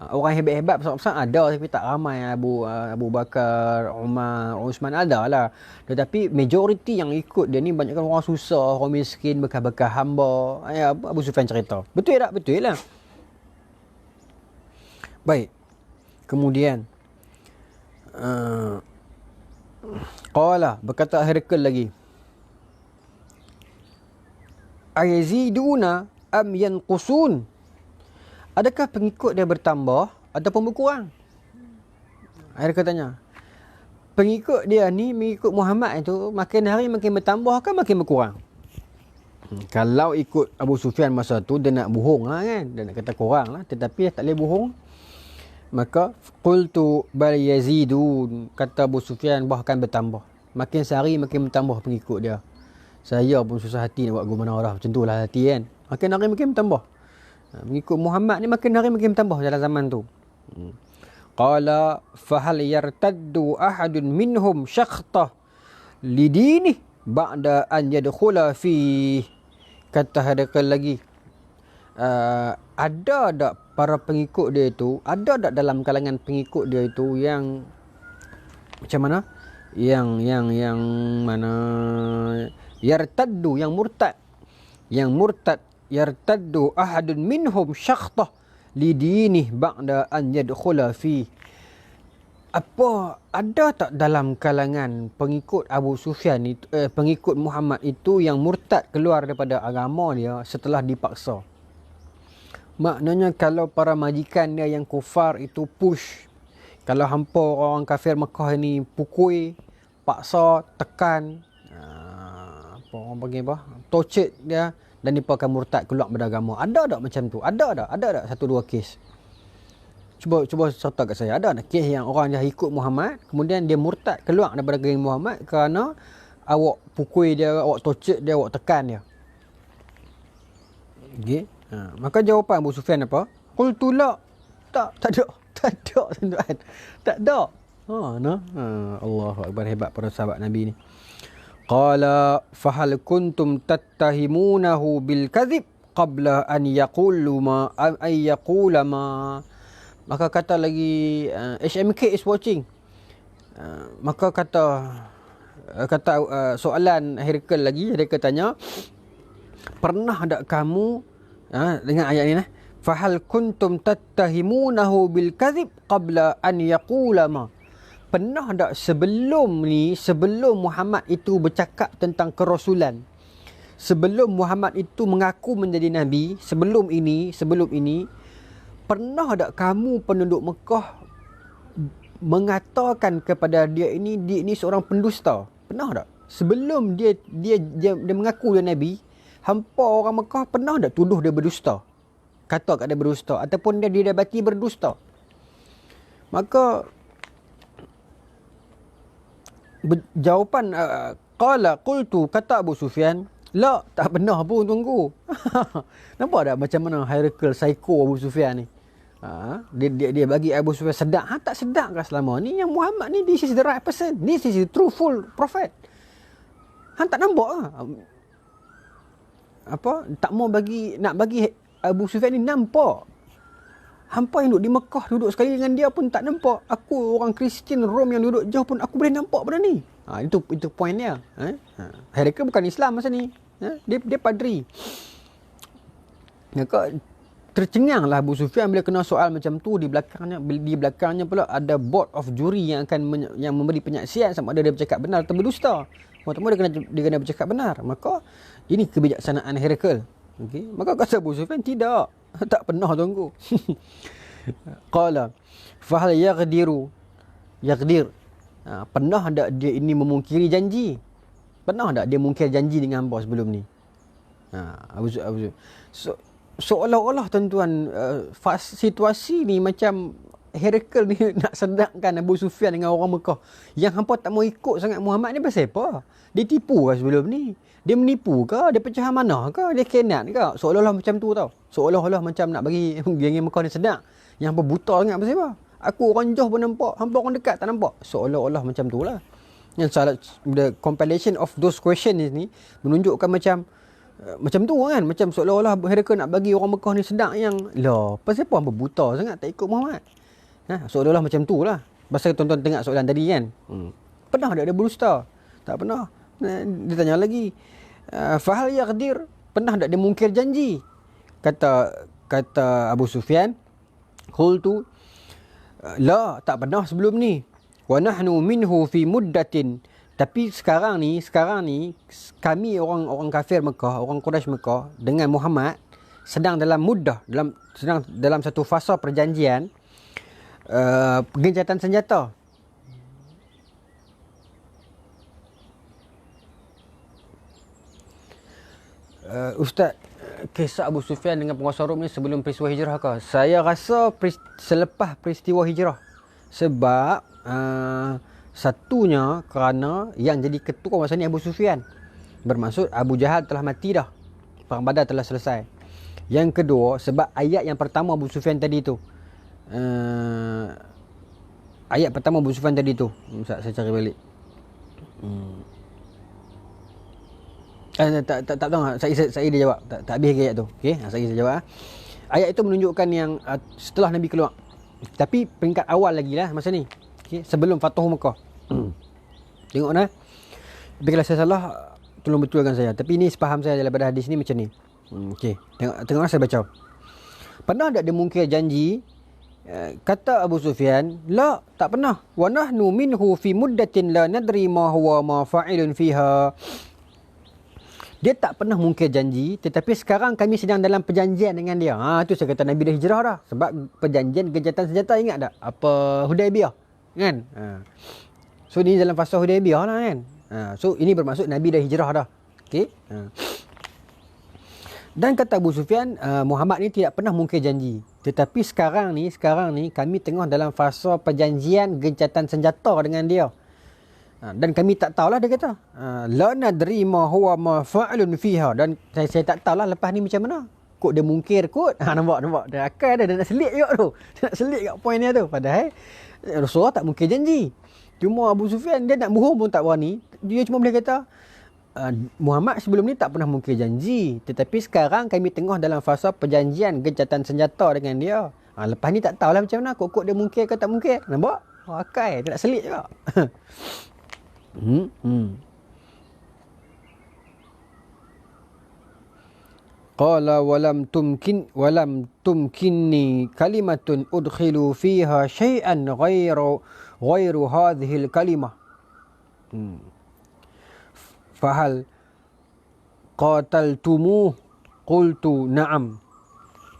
Orang hebat-hebat besar-besar ada, tapi tak ramai. Abu Bakar, Umar, Osman ada lah. Tetapi majoriti yang ikut dia ni banyakkan orang susah, orang miskin, bekas-bekas hamba. Abu Sufyan cerita. Betul tak? Betul lah. Baik. Kemudian qala, berkata Herakl lagi, ayaziduna am yanqusun. Adakah pengikut dia bertambah ataupun berkurang? Herakl tanya. Pengikut dia ni, mengikut Muhammad itu, makin hari makin bertambah ke makin berkurang? Kalau ikut Abu Sufyan masa tu, dia nak bohong lah kan, dia nak kata kurang lah, tetapi tak boleh bohong. Maka qultu bal yazidun, kata Abu Sufyan, bahkan bertambah. Makin sehari makin bertambah pengikut dia. Saya pun susah hati nak buat gimana dah. Macam tu lah hati kan. Makin hari makin bertambah. Pengikut Muhammad ni makin hari makin bertambah dalam zaman tu. Qala fahal yartaddu ahadun minhum syakhta lidini ba'da an yadkhula fi. Kata Herakl lagi, ada tak para pengikut dia itu, ada tak dalam kalangan pengikut dia itu yang macam mana? Yang mana? Yartaddu, yang murtad. Yang murtad, yartaddu ahadun minhum syakhta lidinih ba'da an yadkhula fi. Apa ada tak dalam kalangan pengikut Abu Sufyan itu, pengikut Muhammad itu yang murtad, keluar daripada agama dia setelah dipaksa? Maknanya kalau para majikan dia yang kufar itu push, kalau hampa orang kafir Mekah ni pukul, paksa, tekan, apa orang panggil apa, torture dia, dan dia akan murtad, keluar daripada agama. Ada tak macam tu? Ada tak satu dua kes? Cuba serta kat saya. Ada tak kes yang orang yang ikut Muhammad, kemudian dia murtad, keluar daripada geng Muhammad kerana awak pukul dia, awak torture dia, awak tekan dia? Okay. Maka jawapan Abu Sufyan apa? Qultu la. Tak ada tuan-tuan. Tak ada. Allahu akbar, hebat para sahabat Nabi ni. Qala fahal kuntum tattahimunahu bil kadhib qabla an yaqulu ma ay yaqula ma. Maka kata lagi, HMK is watching. Maka kata soalan Herakl lagi, Herakl tanya, pernah tak kamu, dengan ayat ni, fahal kuntum tattahimunahu bil kadhib qabla an yaqula ma. Pernah tak sebelum Muhammad itu bercakap tentang kerasulan, sebelum Muhammad itu mengaku menjadi nabi, sebelum ini, pernah tak kamu penduduk Mekah mengatakan kepada dia ini seorang pendusta? Pernah tak? Sebelum dia mengaku dia nabi, hampa orang Mekah pernah tak tuduh dia berdusta? Kata kat dia berdusta, ataupun dia didapati berdusta? Maka jawapan qultu, kata Abu Sufyan, la, tak pernah pun tuanku. Nampak tak macam mana Herakl psycho Abu Sufyan ni? Dia bagi Abu Sufyan sedap. Tak sedap ke selama ni? Yang Muhammad ni, this is the right person. This is the truthful prophet. Tak nampak ke? Tak mau nak bagi Abu Sufyan ni nampak. Hampa yang duduk di Mekah, duduk sekali dengan dia pun tak nampak. Aku orang Kristian Rom yang duduk jauh pun aku boleh nampak benda ni. Itu point dia. Herakl bukan Islam masa ni. Dia padri. Maka tercenganglah Abu Sufyan bila kena soal macam tu. Di belakangnya pula ada board of jury yang yang memberi penyaksian sama ada dia bercakap benar atau berdusta. Pertama dia kena bercakap benar. Maka ini kebijaksanaan Herakl. Okay. Maka kata Abu Sufyan tidak. Tak pernah tunggu. Qala fahal yaqdir. Pernah tak dia ini memungkiri janji? Pernah tak dia mungkir janji dengan hamba sebelum ni? Abu seolah-olah tuan-tuan, situasi ni macam Herakl ni nak sedangkan Abu Sufyan dengan orang Mekah. Yang hampa tak mau ikut sangat Muhammad ni pasal apa? Dia tipu ke sebelum ni? Dia menipu ke? Dia pecah amanah ke? Dia khianat ke? Seolah-olah macam tu tau. Seolah-olah macam nak bagi geng Mekah ni sedap. Yang hampa buta sangat pasal apa? Aku orang jauh pun nampak, hampa orang dekat tak nampak. Seolah-olah macam tu lah. Yang salah, the compilation of those questions ni menunjukkan macam tu kan. Macam seolah-olah Herakl nak bagi orang Mekah ni sedap yang pasal apa hampa buta sangat tak ikut Muhammad? Seolah-olah macam tu lah. Pasal tuan-tuan tengok soalan tadi kan. Pernah tak dia berdusta? Tak pernah. Dia tanya lagi. Fahal yaqdir. Pernah tak dia mungkir janji? Kata Abu Sufyan. Qultu. La, tak pernah sebelum ni. Wa nahnu minhu fi muddatin. Tapi sekarang ni kami orang kafir Mekah, orang Quraisy Mekah dengan Muhammad sedang dalam muddah, sedang dalam satu fasa perjanjian gencatan senjata. Ustaz, kisah Abu Sufyan dengan penguasa Rom ni sebelum peristiwa hijrah ke? Saya rasa selepas peristiwa hijrah. Sebab satunya kerana yang jadi ketua masa ni Abu Sufyan. Bermaksud Abu Jahal telah mati dah. Perang Badar telah selesai. Yang kedua, sebab ayat yang pertama Abu Sufyan tadi tu. Ayat pertama Abu Sufyan tadi tu. Saya cari balik. Tak tahu. Saya dia jawab. Tak habis ayat tu. Okey, saya jawab. Ayat itu menunjukkan yang setelah Nabi keluar. Tapi peringkat awal lagi lah masa ni. Okey, sebelum Fathu Mekah. Tengok nah. Tapi kalau saya salah, tolong betulkan saya. Tapi ini sepaham saya daripada hadis ni macam ni. Okey, tengok saya baca. Pernah tak dia mungkir janji? Kata Abu Sufyan, la, tak pernah. Wa nahnu minhu fi muddatin la nadri ma huwa ma fa'ilun fiha. Dia tak pernah mungkir janji, tetapi sekarang kami sedang dalam perjanjian dengan dia. Tu saya kata Nabi dah hijrah dah. Sebab perjanjian gencatan senjata, ingat tak? Apa Hudaibiyah, kan? So ni dalam fasa Hudaibiyah lah kan. So ini bermaksud Nabi dah hijrah dah. Okey. Dan kata Abu Sufyan, Muhammad ni tidak pernah mungkir janji. Tetapi sekarang ni kami tengah dalam fasa perjanjian gencatan senjata dengan dia. Dan kami tak tahulah, dia kata. La nadri ma huwa ma fa'alun fiha. Dan saya tak tahulah lepas ni macam mana. Kok dia mungkir kot. Nampak. Dia akal dia nak selit juga tu. Dia nak selit kat poin dia tu. Padahal Rasulullah tak mungkir janji. Cuma Abu Sufyan dia nak bohong pun tak berani. Dia cuma boleh kata, Muhammad sebelum ni tak pernah mungkir janji. Tetapi sekarang kami tengah dalam fasa perjanjian gencatan senjata dengan dia. Lepas ni tak tahulah macam mana. Kok dia mungkir ke tak mungkir. Nampak? Akal. Dia nak selit juga. Qala walam tumkinni kalimatun udkhilu fiha syai'an ghairu hadhihi al-kalimah. Fahal qataltumu? Qultu na'am.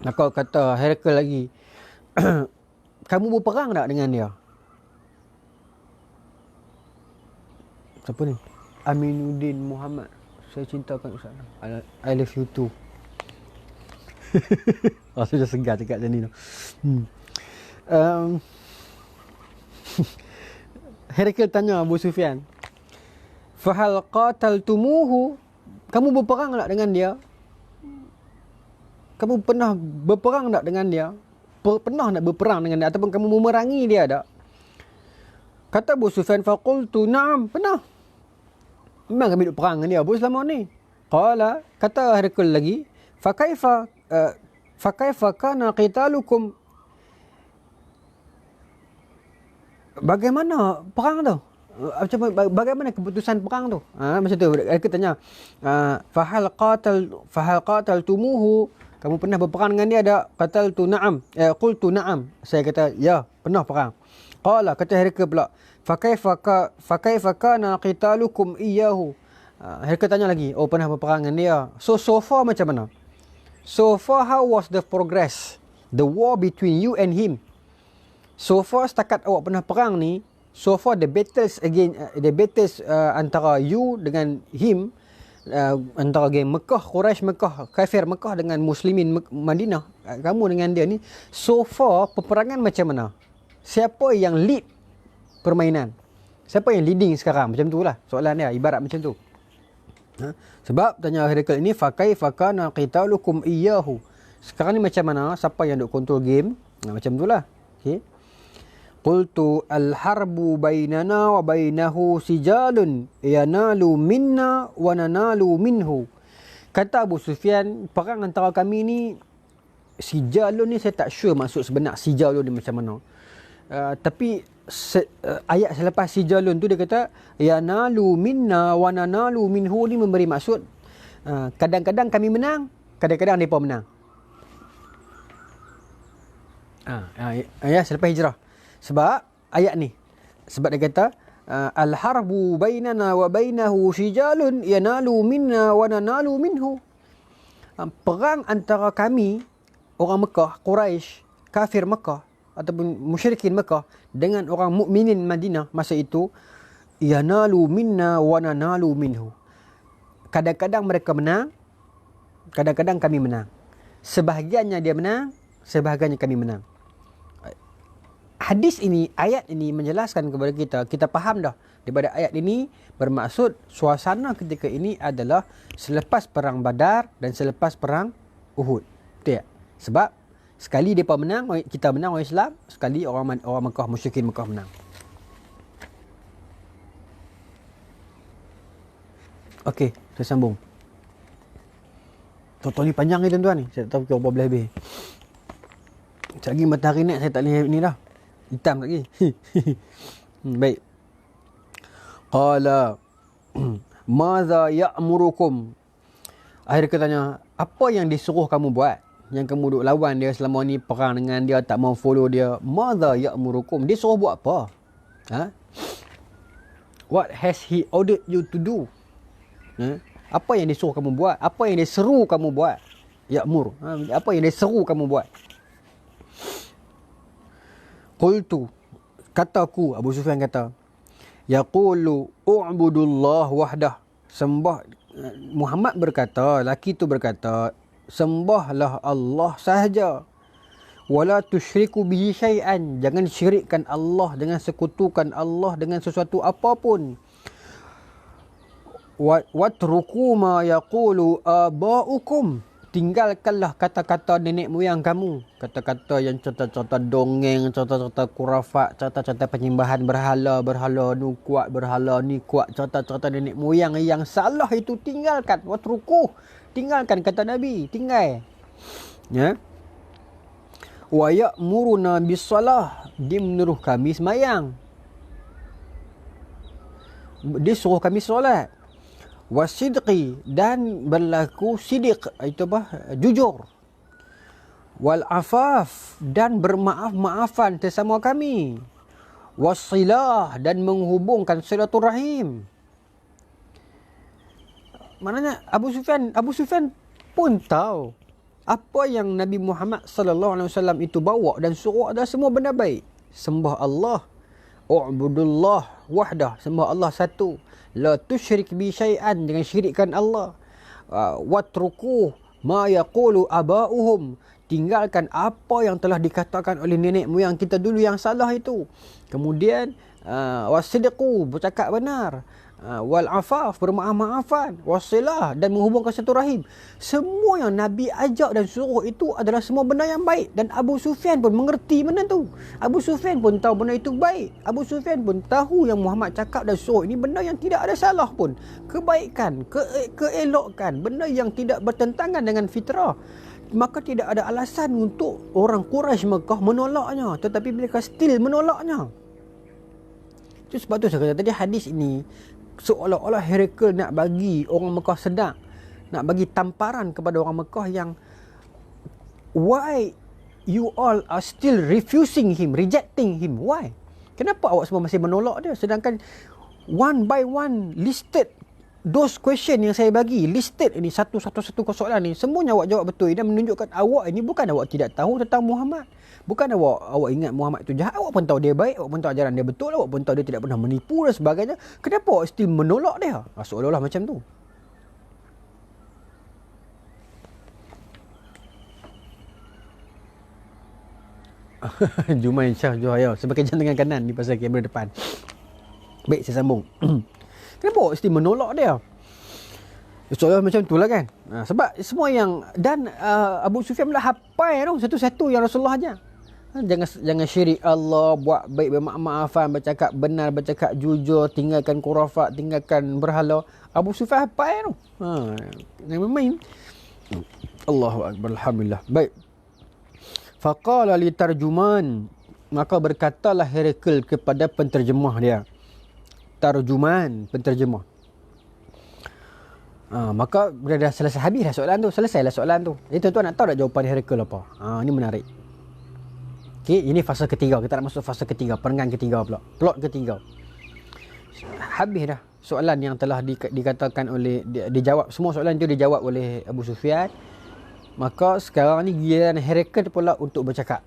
Maka kata Herakl lagi, kamu berperang tak dengan dia? Siapa ni? Aminuddin Muhammad. Saya cintakan Ustaz. I love you too. Saya dah segar cakap macam ni tu. Herakl tanya Abu Sufyan, fahal qataltumuhu? Kamu berperang tak dengan dia? Kamu pernah berperang tak dengan dia? pernah nak berperang dengan dia ataupun kamu memerangi dia tak? Kata Abu Sufyan, faqultu na'am, pernah. Memang kami duk perang dengan dia pun selama ni. Qala, kata Herakl lagi, fakaifa kana qitalukum, bagaimana perang tu? Macam bagaimana keputusan perang tu? Macam tu. Herakl tanya, fahal qataltumuhu, kamu pernah berperang dengan dia tak? Qataltu na'am. Qultu na'am. Saya kata, ya, pernah perang. Qala, kata Herakl pula, fakaifa kana qitalukum iyyahu. Herakl tanya lagi, oh pernah berperang dengan dia. So far macam mana? So far, how was the progress? The war between you and him. So far, setakat awak pernah perang ni, so far the battles antara you dengan him, antara geng Mekah, Quraisy Mekah, kafir Mekah dengan muslimin Madinah, kamu dengan dia ni, so far peperangan macam mana? Siapa yang lead permainan? Siapa yang leading sekarang? Macam tu lah soalan dia, ibarat macam tu. Sebab tanya Herakl ini, fakaifa kana qitalukum iyyahu, sekarang ni macam mana? Siapa yang duk kontrol game? Macam tu lah. Okay. Qultu al-harbu bainana wa bainahu sijalun yanalu minna wa nanalu minhu. Kata Abu Sufyan, perang antara kami ni, sijalun ni saya tak sure maksud sebenar sijalun ni macam mana. Tapi ayat selepas sijalun tu dia kata yanalu minna wa nanalu minhu, ni memberi maksud kadang-kadang kami menang, kadang-kadang mereka menang. Ayat selepas hijrah. Sebab ayat ni, sebab dia kata al-harbu bainana wa bainahu sijalun yanalu minna wa nanalu minhu. Perang antara kami orang Mekah, Quraisy, kafir Mekah ataupun musyrikin Mekah dengan orang mukminin Madinah masa itu, yanalu minna wa nanalu minhu. Kadang-kadang mereka menang, kadang-kadang kami menang. Sebahagiannya dia menang, sebahagiannya kami menang. Hadis ini, ayat ini menjelaskan kepada kita, kita faham dah daripada ayat ini, bermaksud suasana ketika ini adalah selepas perang Badar dan selepas perang Uhud. Betul tak? Sebab sekali mereka menang, kita menang orang Islam, sekali orang Mekah, musyrikin Mekah menang. Okey, saya sambung. Tonton ni panjang ni tuan-tuan ni. Saya tak tahu berapa boleh habis. Sekejap lagi matahari naik, saya tak boleh ni dah. Hitam lagi. Baik. Qala madza ya'murukum. Akhirnya tanya, apa yang disuruh kamu buat? Yang kamu duk lawan dia selama ni, perang dengan dia, tak mau follow dia. Madza ya'murukum. Dia suruh buat apa? What has he ordered you to do? Apa yang dia suruh kamu buat? Apa yang dia seru kamu buat? Ya'mur. Apa yang dia seru kamu buat? Qultu, kataku, Abu Sufyan kata, yaqulu u'budullah wahdah. Sembah, Muhammad berkata, laki tu berkata, sembahlah Allah sahaja. Wala tusyriku bihi syai'an. Jangan syirikkan Allah, jangan sekutukan Allah dengan sesuatu apapun. Watruku ma yaqulu aba'ukum. Tinggalkanlah kata-kata nenek moyang kamu. Kata-kata yang cerita-cerita dongeng, cerita-cerita kurafat, cerita-cerita penyembahan berhala ni kuat, berhala ni kuat, cerita-cerita nenek moyang yang salah itu tinggalkan. Watruku. Tinggalkan, kata Nabi. Tinggal. Ya. Wa ya'muruna bis-salah. Dia menyuruh kami semayang. Dia suruh kami solat. Wasidqi, dan berlaku sidiq, itu apa? Jujur. Wal afaf, dan bermaaf-maafan sesama kami. Wasilah, dan menghubungkan silaturahim. Maknanya Abu Sufyan pun tahu apa yang Nabi Muhammad sallallahu alaihi wasallam itu bawa dan suruh adalah semua benda baik. Sembah Allah, u'budullah wahdah, sembah Allah satu. La tusyrik bi syai'an, jangan syirikkan Allah. Watruku ma yaqulu aba'uhum, tinggalkan apa yang telah dikatakan oleh nenek moyang kita dulu yang salah itu. Kemudian Wasidqu, bercakap benar, wal afaf, bermaaf-maafan, wasilah, dan menghubungkan silaturahim. Semua yang Nabi ajak dan suruh itu adalah semua benda yang baik, dan Abu Sufyan pun mengerti benda tu. Abu Sufyan pun tahu benda itu baik. Abu Sufyan pun tahu yang Muhammad cakap dan suruh ini benda yang tidak ada salah pun, kebaikan, keelokan, benda yang tidak bertentangan dengan fitrah. Maka tidak ada alasan untuk orang Quraisy Mekah menolaknya, tetapi mereka still menolaknya. Itu sebab tu saya kata tadi, hadis ini seolah-olah Herakl nak bagi orang Mekah sedar, nak bagi tamparan kepada orang Mekah yang why you all are still refusing him, rejecting him. Why? Kenapa awak semua masih menolak dia? Sedangkan one by one listed those question yang saya bagi, listed ini satu-satu soalan ni, semuanya awak jawab betul. Ini menunjukkan awak ini bukan awak tidak tahu tentang Muhammad. Bukan awak ingat Muhammad itu jahat. Awak pun tahu dia baik, awak pun tahu ajaran dia betul, awak pun tahu dia tidak pernah menipu dan sebagainya. Kenapa awak still menolak dia? Seolah-olah macam tu. Jumain Syah Johaya sebagai jantung tangan kanan di pasal kamera depan. Baik, saya sambung. Kenapa awak still menolak dia? Soalan macam tu lah kan. Sebab semua yang, dan Abu Sufyan pula hafal tu satu-satu yang Rasulullah ajar. Jangan syirik Allah, buat baik, bermaaf-maafan, bercakap benar, bercakap jujur, tinggalkan khurafat, tinggalkan berhala. Abu Sufyan hafal tu. Jangan main. Allahu akbar, alhamdulillah. Baik. Faqala li tarjuman, maka berkatalah Herakl kepada penterjemah dia. Tarjuman, penterjemah. Maka dah selesai, habis dah soalan tu, selesailah soalan tu. Jadi tuan-tuan nak tahu tak jawapan Herakl apa? Ini menarik. Okey, ini fasa ketiga. Kita nak masuk fasa ketiga, perangan ketiga pula. Plot ketiga. Habis dah soalan yang telah dikatakan oleh dijawab, semua soalan itu dijawab oleh Abu Sufyan. Maka sekarang ni giliran Herakl pula untuk bercakap.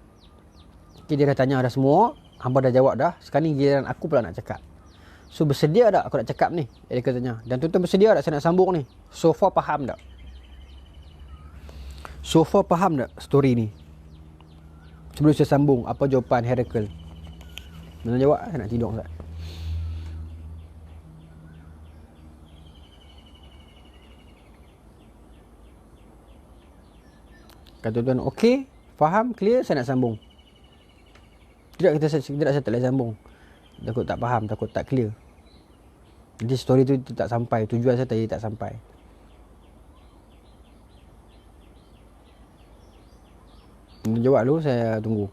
Okay, dia dah tanya dah semua, hamba dah jawab dah. Sekarang ni giliran aku pula nak cakap. So bersedia tak aku nak cakap ni? Herakl tanya. Dan tuan-tuan bersedia tak saya nak sambung ni? So far faham tak? So far faham tak story ni? Sebelum saya sambung, apa jawapan Herakl? Mana jawab? Saya nak tidur Ustaz. Kata tuan, okey, faham, clear, saya nak sambung. Tidak, saya tak boleh sambung. Takut tak faham, takut tak clear. Jadi story tu tak sampai, tujuan saya tadi tak sampai. Jawab dulu, saya tunggu.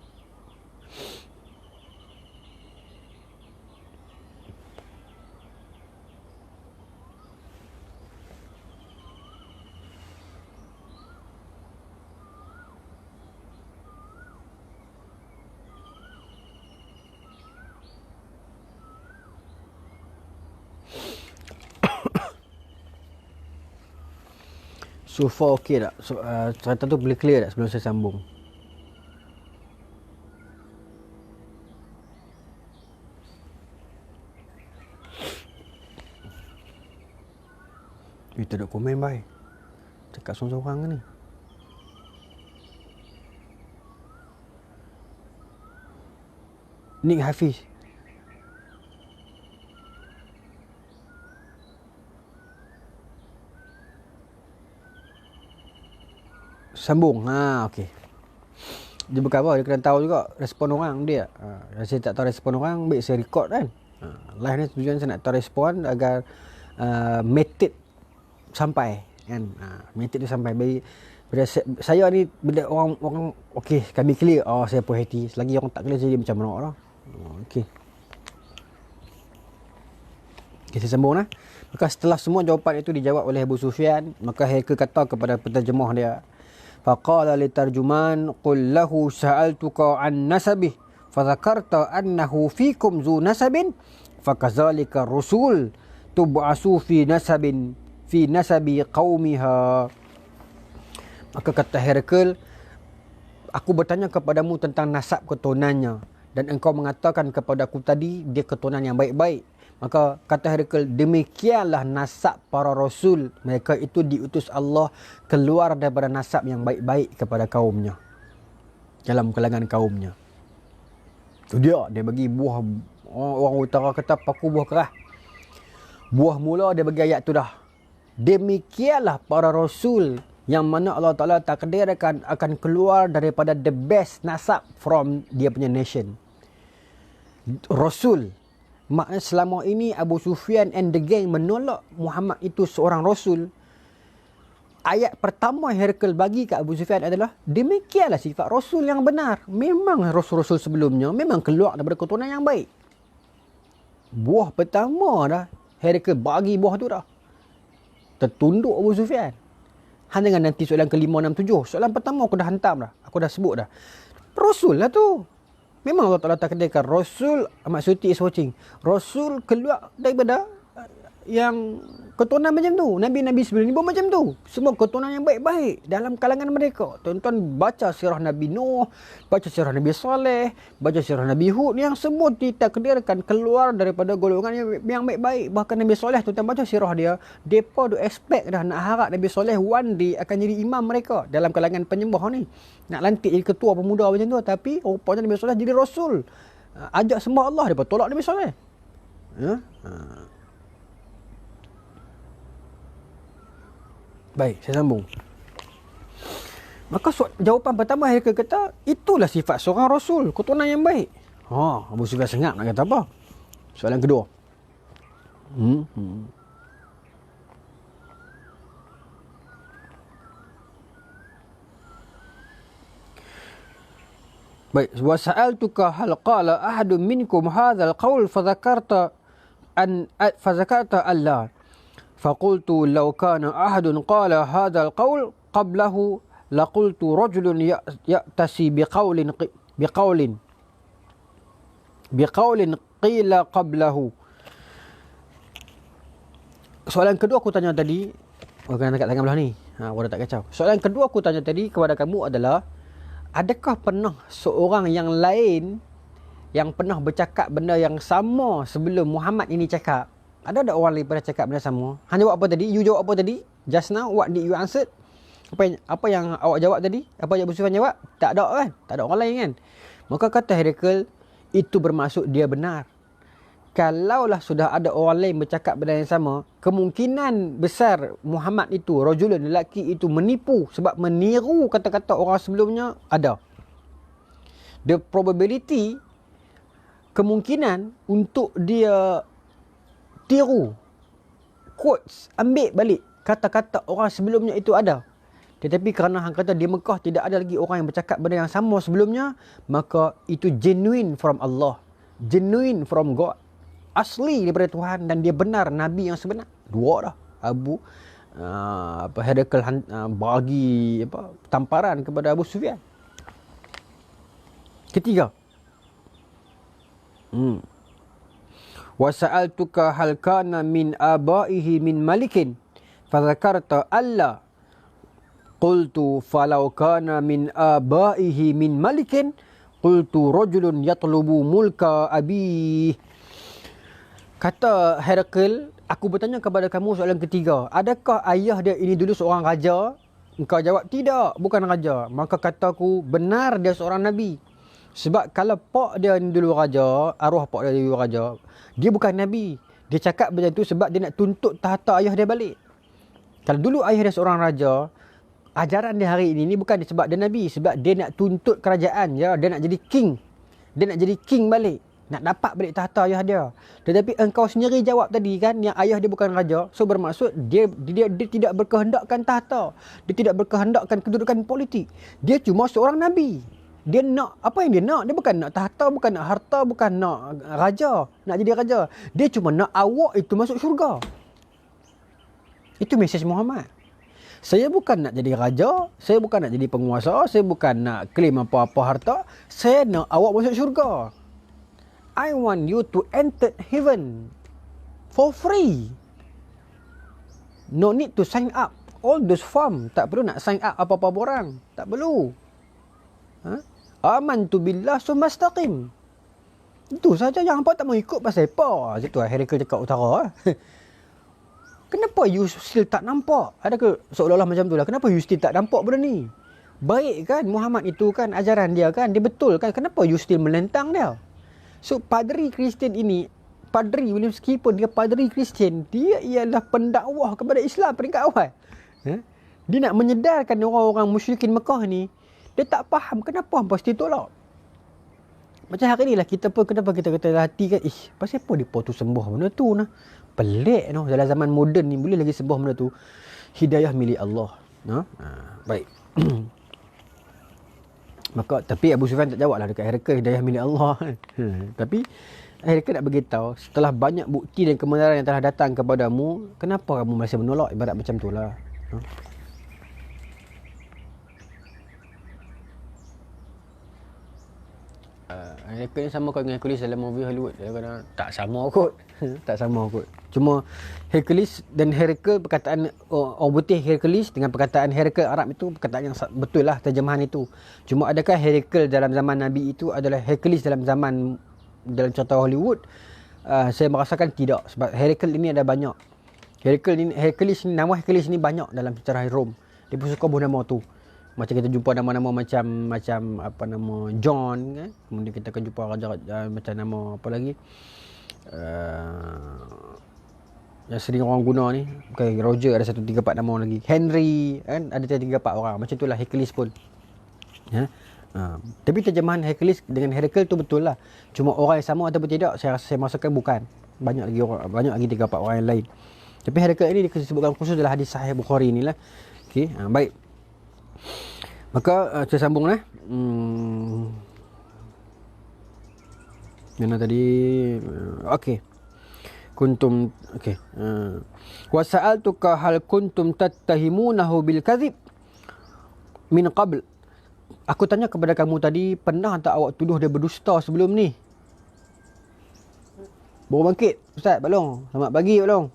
So far okey tak? Cerita tu boleh clear tak sebelum saya sambung? Tak ada komen baik. Cakap seorang-seorang ni. Nick Hafiz. Sambung. Okey. Dia bukan apa, dia kena tahu juga respon orang dia. Saya tak tahu respon orang, baik saya record kan. Live ni tujuan saya nak tahu respon agar method sampai kan. Method tu sampai. Baik, saya ni bila orang okey, kami clear, saya puas hati. Selagi orang tak clear, jadi macam mana lah. Okey. Saya sambung lah. Maka setelah semua jawapan itu dijawab oleh Abu Sufyan, maka Herakl kata kepada penterjemah dia, faqala li tarjuman qul lahu sa'altuka an nasabih fadhakarta annahu fikum zu nasabin fakazalika rusul tub'asu fi nasabi qaumiha. Maka kata Herakl, aku bertanya kepadamu tentang nasab keturunannya dan engkau mengatakan kepada aku tadi dia keturunan yang baik-baik. Maka kata Herakl, demikianlah nasab para rasul. Mereka itu diutus Allah keluar daripada nasab yang baik-baik kepada kaumnya, dalam kalangan kaumnya. Itu dia bagi buah Orang utara kata paku buah keras. Buah mula dia bagi ayat tu dah. Demikianlah para rasul yang mana Allah Ta'ala takdirkan akan keluar daripada the best nasab from dia punya nation. Rasul. Maknanya selama ini Abu Sufyan and the gang menolak Muhammad itu seorang rasul. Ayat pertama Herakl bagi kat Abu Sufyan adalah demikianlah sifat rasul yang benar. Memang rasul-rasul sebelumnya memang keluar daripada keturunan yang baik. Buah pertama dah Herakl bagi buah tu dah. Tertunduk Abu Sufyan. Hanya dengan nanti soalan kelima, enam, tujuh. Soalan pertama aku dah hantam dah. Aku dah sebut dah. Rasul lah tu. Memang Allah Ta'ala takdirkan Rasul, Ahmad Suti is watching. Rasul keluar daripada yang keturunan macam tu. Nabi-Nabi sebelum ni pun macam tu. Semua keturunan yang baik-baik dalam kalangan mereka. Tuan-tuan baca sirah Nabi Nuh, baca sirah Nabi Saleh, baca sirah Nabi Hud, yang semua ditakdirkan keluar daripada golongan yang baik-baik. Bahkan Nabi Saleh, tuan-tuan baca sirah dia, mereka tu expect dah, nak harap Nabi Saleh one day akan jadi imam mereka dalam kalangan penyembah ni. Nak lantik jadi ketua pemuda macam tu. Tapi rupanya Nabi Saleh jadi Rasul. Ajak sembah Allah, mereka tolak Nabi Saleh. Baik, saya sambung. Maka jawapan pertama Herakl kata, itulah sifat seorang rasul, keturunan yang baik. Abu Sufyan sengap nak kata apa? Soalan kedua. Baik, wa sa'altuka hal qala ahadun minkum hadzal qaul fadzakarta alla. فقلت لو كان أحد قال هذا القول قبله لقلت رجل يأتسي بقول قيل قبله. Soalan kedua aku tanya tadi, kena dekat tangan belah ni. Wadah tak kacau. Soalan kedua aku tanya tadi kepada kamu adalah, adakah pernah seorang yang lain yang pernah bercakap benda yang sama sebelum Muhammad ini cakap? Ada tak orang lain pernah cakap benda sama? Hang jawab apa tadi? You jawab apa tadi? Just now, what did you answer? Apa yang awak jawab tadi? Apa yang Abu Sufyan jawab? Tak ada kan? Tak ada orang lain kan? Maka kata Herakl, itu bermaksud dia benar. Kalaulah sudah ada orang lain bercakap benda yang sama, kemungkinan besar Muhammad itu, rajulun, lelaki itu menipu sebab meniru kata-kata orang sebelumnya ada. The probability, kemungkinan untuk dia tiru, quotes, ambil balik kata-kata orang sebelumnya itu ada. Tetapi kerana hang kata di Mekah tidak ada lagi orang yang bercakap benda yang sama sebelumnya, maka itu genuine from Allah, genuine from God, asli daripada Tuhan, dan dia benar, Nabi yang sebenar. Dua dah Herakl bagi tamparan kepada Abu Sufyan. Ketiga, wa sa'altuka hal kana min abaihi min malikin fadzakarta alla. Qultu falau kana min abaihi min malikin qultu rajulun yatlubu mulka abi. Kata Herakl, aku bertanya kepada kamu soalan ketiga, adakah ayah dia ini dulu seorang raja? Engkau jawab tidak, bukan raja. Maka kataku, benar dia seorang nabi. Sebab kalau pak dia ni dulu raja, arwah pak dia dulu raja, dia bukan nabi. Dia cakap macam tu sebab dia nak tuntut tahta ayah dia balik. Kalau dulu ayah dia seorang raja, ajaran dia hari ini bukan sebab dia nabi, sebab dia nak tuntut kerajaan, ya, dia nak jadi king. Dia nak jadi king balik, nak dapat balik tahta ayah dia. Tetapi engkau sendiri jawab tadi kan, yang ayah dia bukan raja. So bermaksud dia tidak berkehendakkan tahta, dia tidak berkehendakkan kedudukan politik. Dia cuma seorang nabi. Dia nak apa yang dia nak? Dia bukan nak tahta, bukan nak harta, bukan nak raja, nak jadi raja. Dia cuma nak awak itu masuk syurga. Itu mesej Muhammad. Saya bukan nak jadi raja, saya bukan nak jadi penguasa, saya bukan nak claim apa-apa harta. Saya nak awak masuk syurga. I want you to enter heaven for free. No need to sign up all those form. Tak perlu nak sign up apa-apa orang. Tak perlu. Amantu billah sumastaqim. Itu saja, yang hampa tak mau ikut pasal apa? Itu Herakl cakap utara. Kenapa you still tak nampak? Adakah seolah-olah macam tu lah. Kenapa you still tak nampak benda ni? Baik kan Muhammad itu kan, ajaran dia kan, dia betul kan. Kenapa you still melentang dia? So padri Kristian ini, Padri William Skipper, dia padri Kristian, dia ialah pendakwah kepada Islam peringkat awal. Dia nak menyedarkan orang-orang musyrikin Mekah ni, dia tak faham kenapa hampa pasti tolak. Macam hari ni lah kita pun, kenapa kita kata hati kan, pasal apa mereka tu sembah benda tu nah. Pelik noh, dalam zaman moden ni boleh lagi sembah benda tu. Hidayah milik Allah. Baik. Maka tapi Abu Sufyan tak jawablah dekat Herakl, hidayah milik Allah kan. Tapi Herakl nak beritahu, setelah banyak bukti dan kebenaran yang telah datang kepadamu, kenapa kamu masih menolak? Ibarat macam tu lah. Herakl ni sama kau dengan Hercules dalam movie Hollywood. Dia kata tak sama kot. Tak sama kot. Cuma Hercules dan Herakl, perkataan orang putih Hercules dengan perkataan Herakl Arab itu perkataan yang betul lah, terjemahan itu. Cuma adakah Herakl dalam zaman Nabi itu adalah Hercules dalam cerita Hollywood? Saya merasakan tidak, sebab Herakl ini ada banyak. Nama Hercules ni banyak dalam sejarah Rom. Dia pun suka buat nama tu. Macam kita jumpa nama-nama macam apa nama John kan. Kemudian kita akan jumpa raja macam nama apa lagi? Yang sering orang guna ni, bukan Roger, ada 1-3-4 nama lagi. Henry kan, ada 3-4 orang. Macam itulah Hercules pun. Tapi terjemahan Hercules dengan Herakl tu betul lah. Cuma orang yang sama ataupun tidak, saya maksudkan bukan. Banyak lagi 3-4 orang yang lain. Tapi Herakl ini disebutkan khusus dalam hadis Sahih Bukhari ni lah. Okey, baik. Maka saya sambung lah. Mana tadi? Okey. Kuntum okey. Wa sa'altuka hal kuntum tattahimunahu bil kadhib min qabl. Aku tanya kepada kamu tadi, pernah tak awak tuduh dia berdusta sebelum ni? Baru bangkit, Ustaz Balong. Selamat pagi Balong.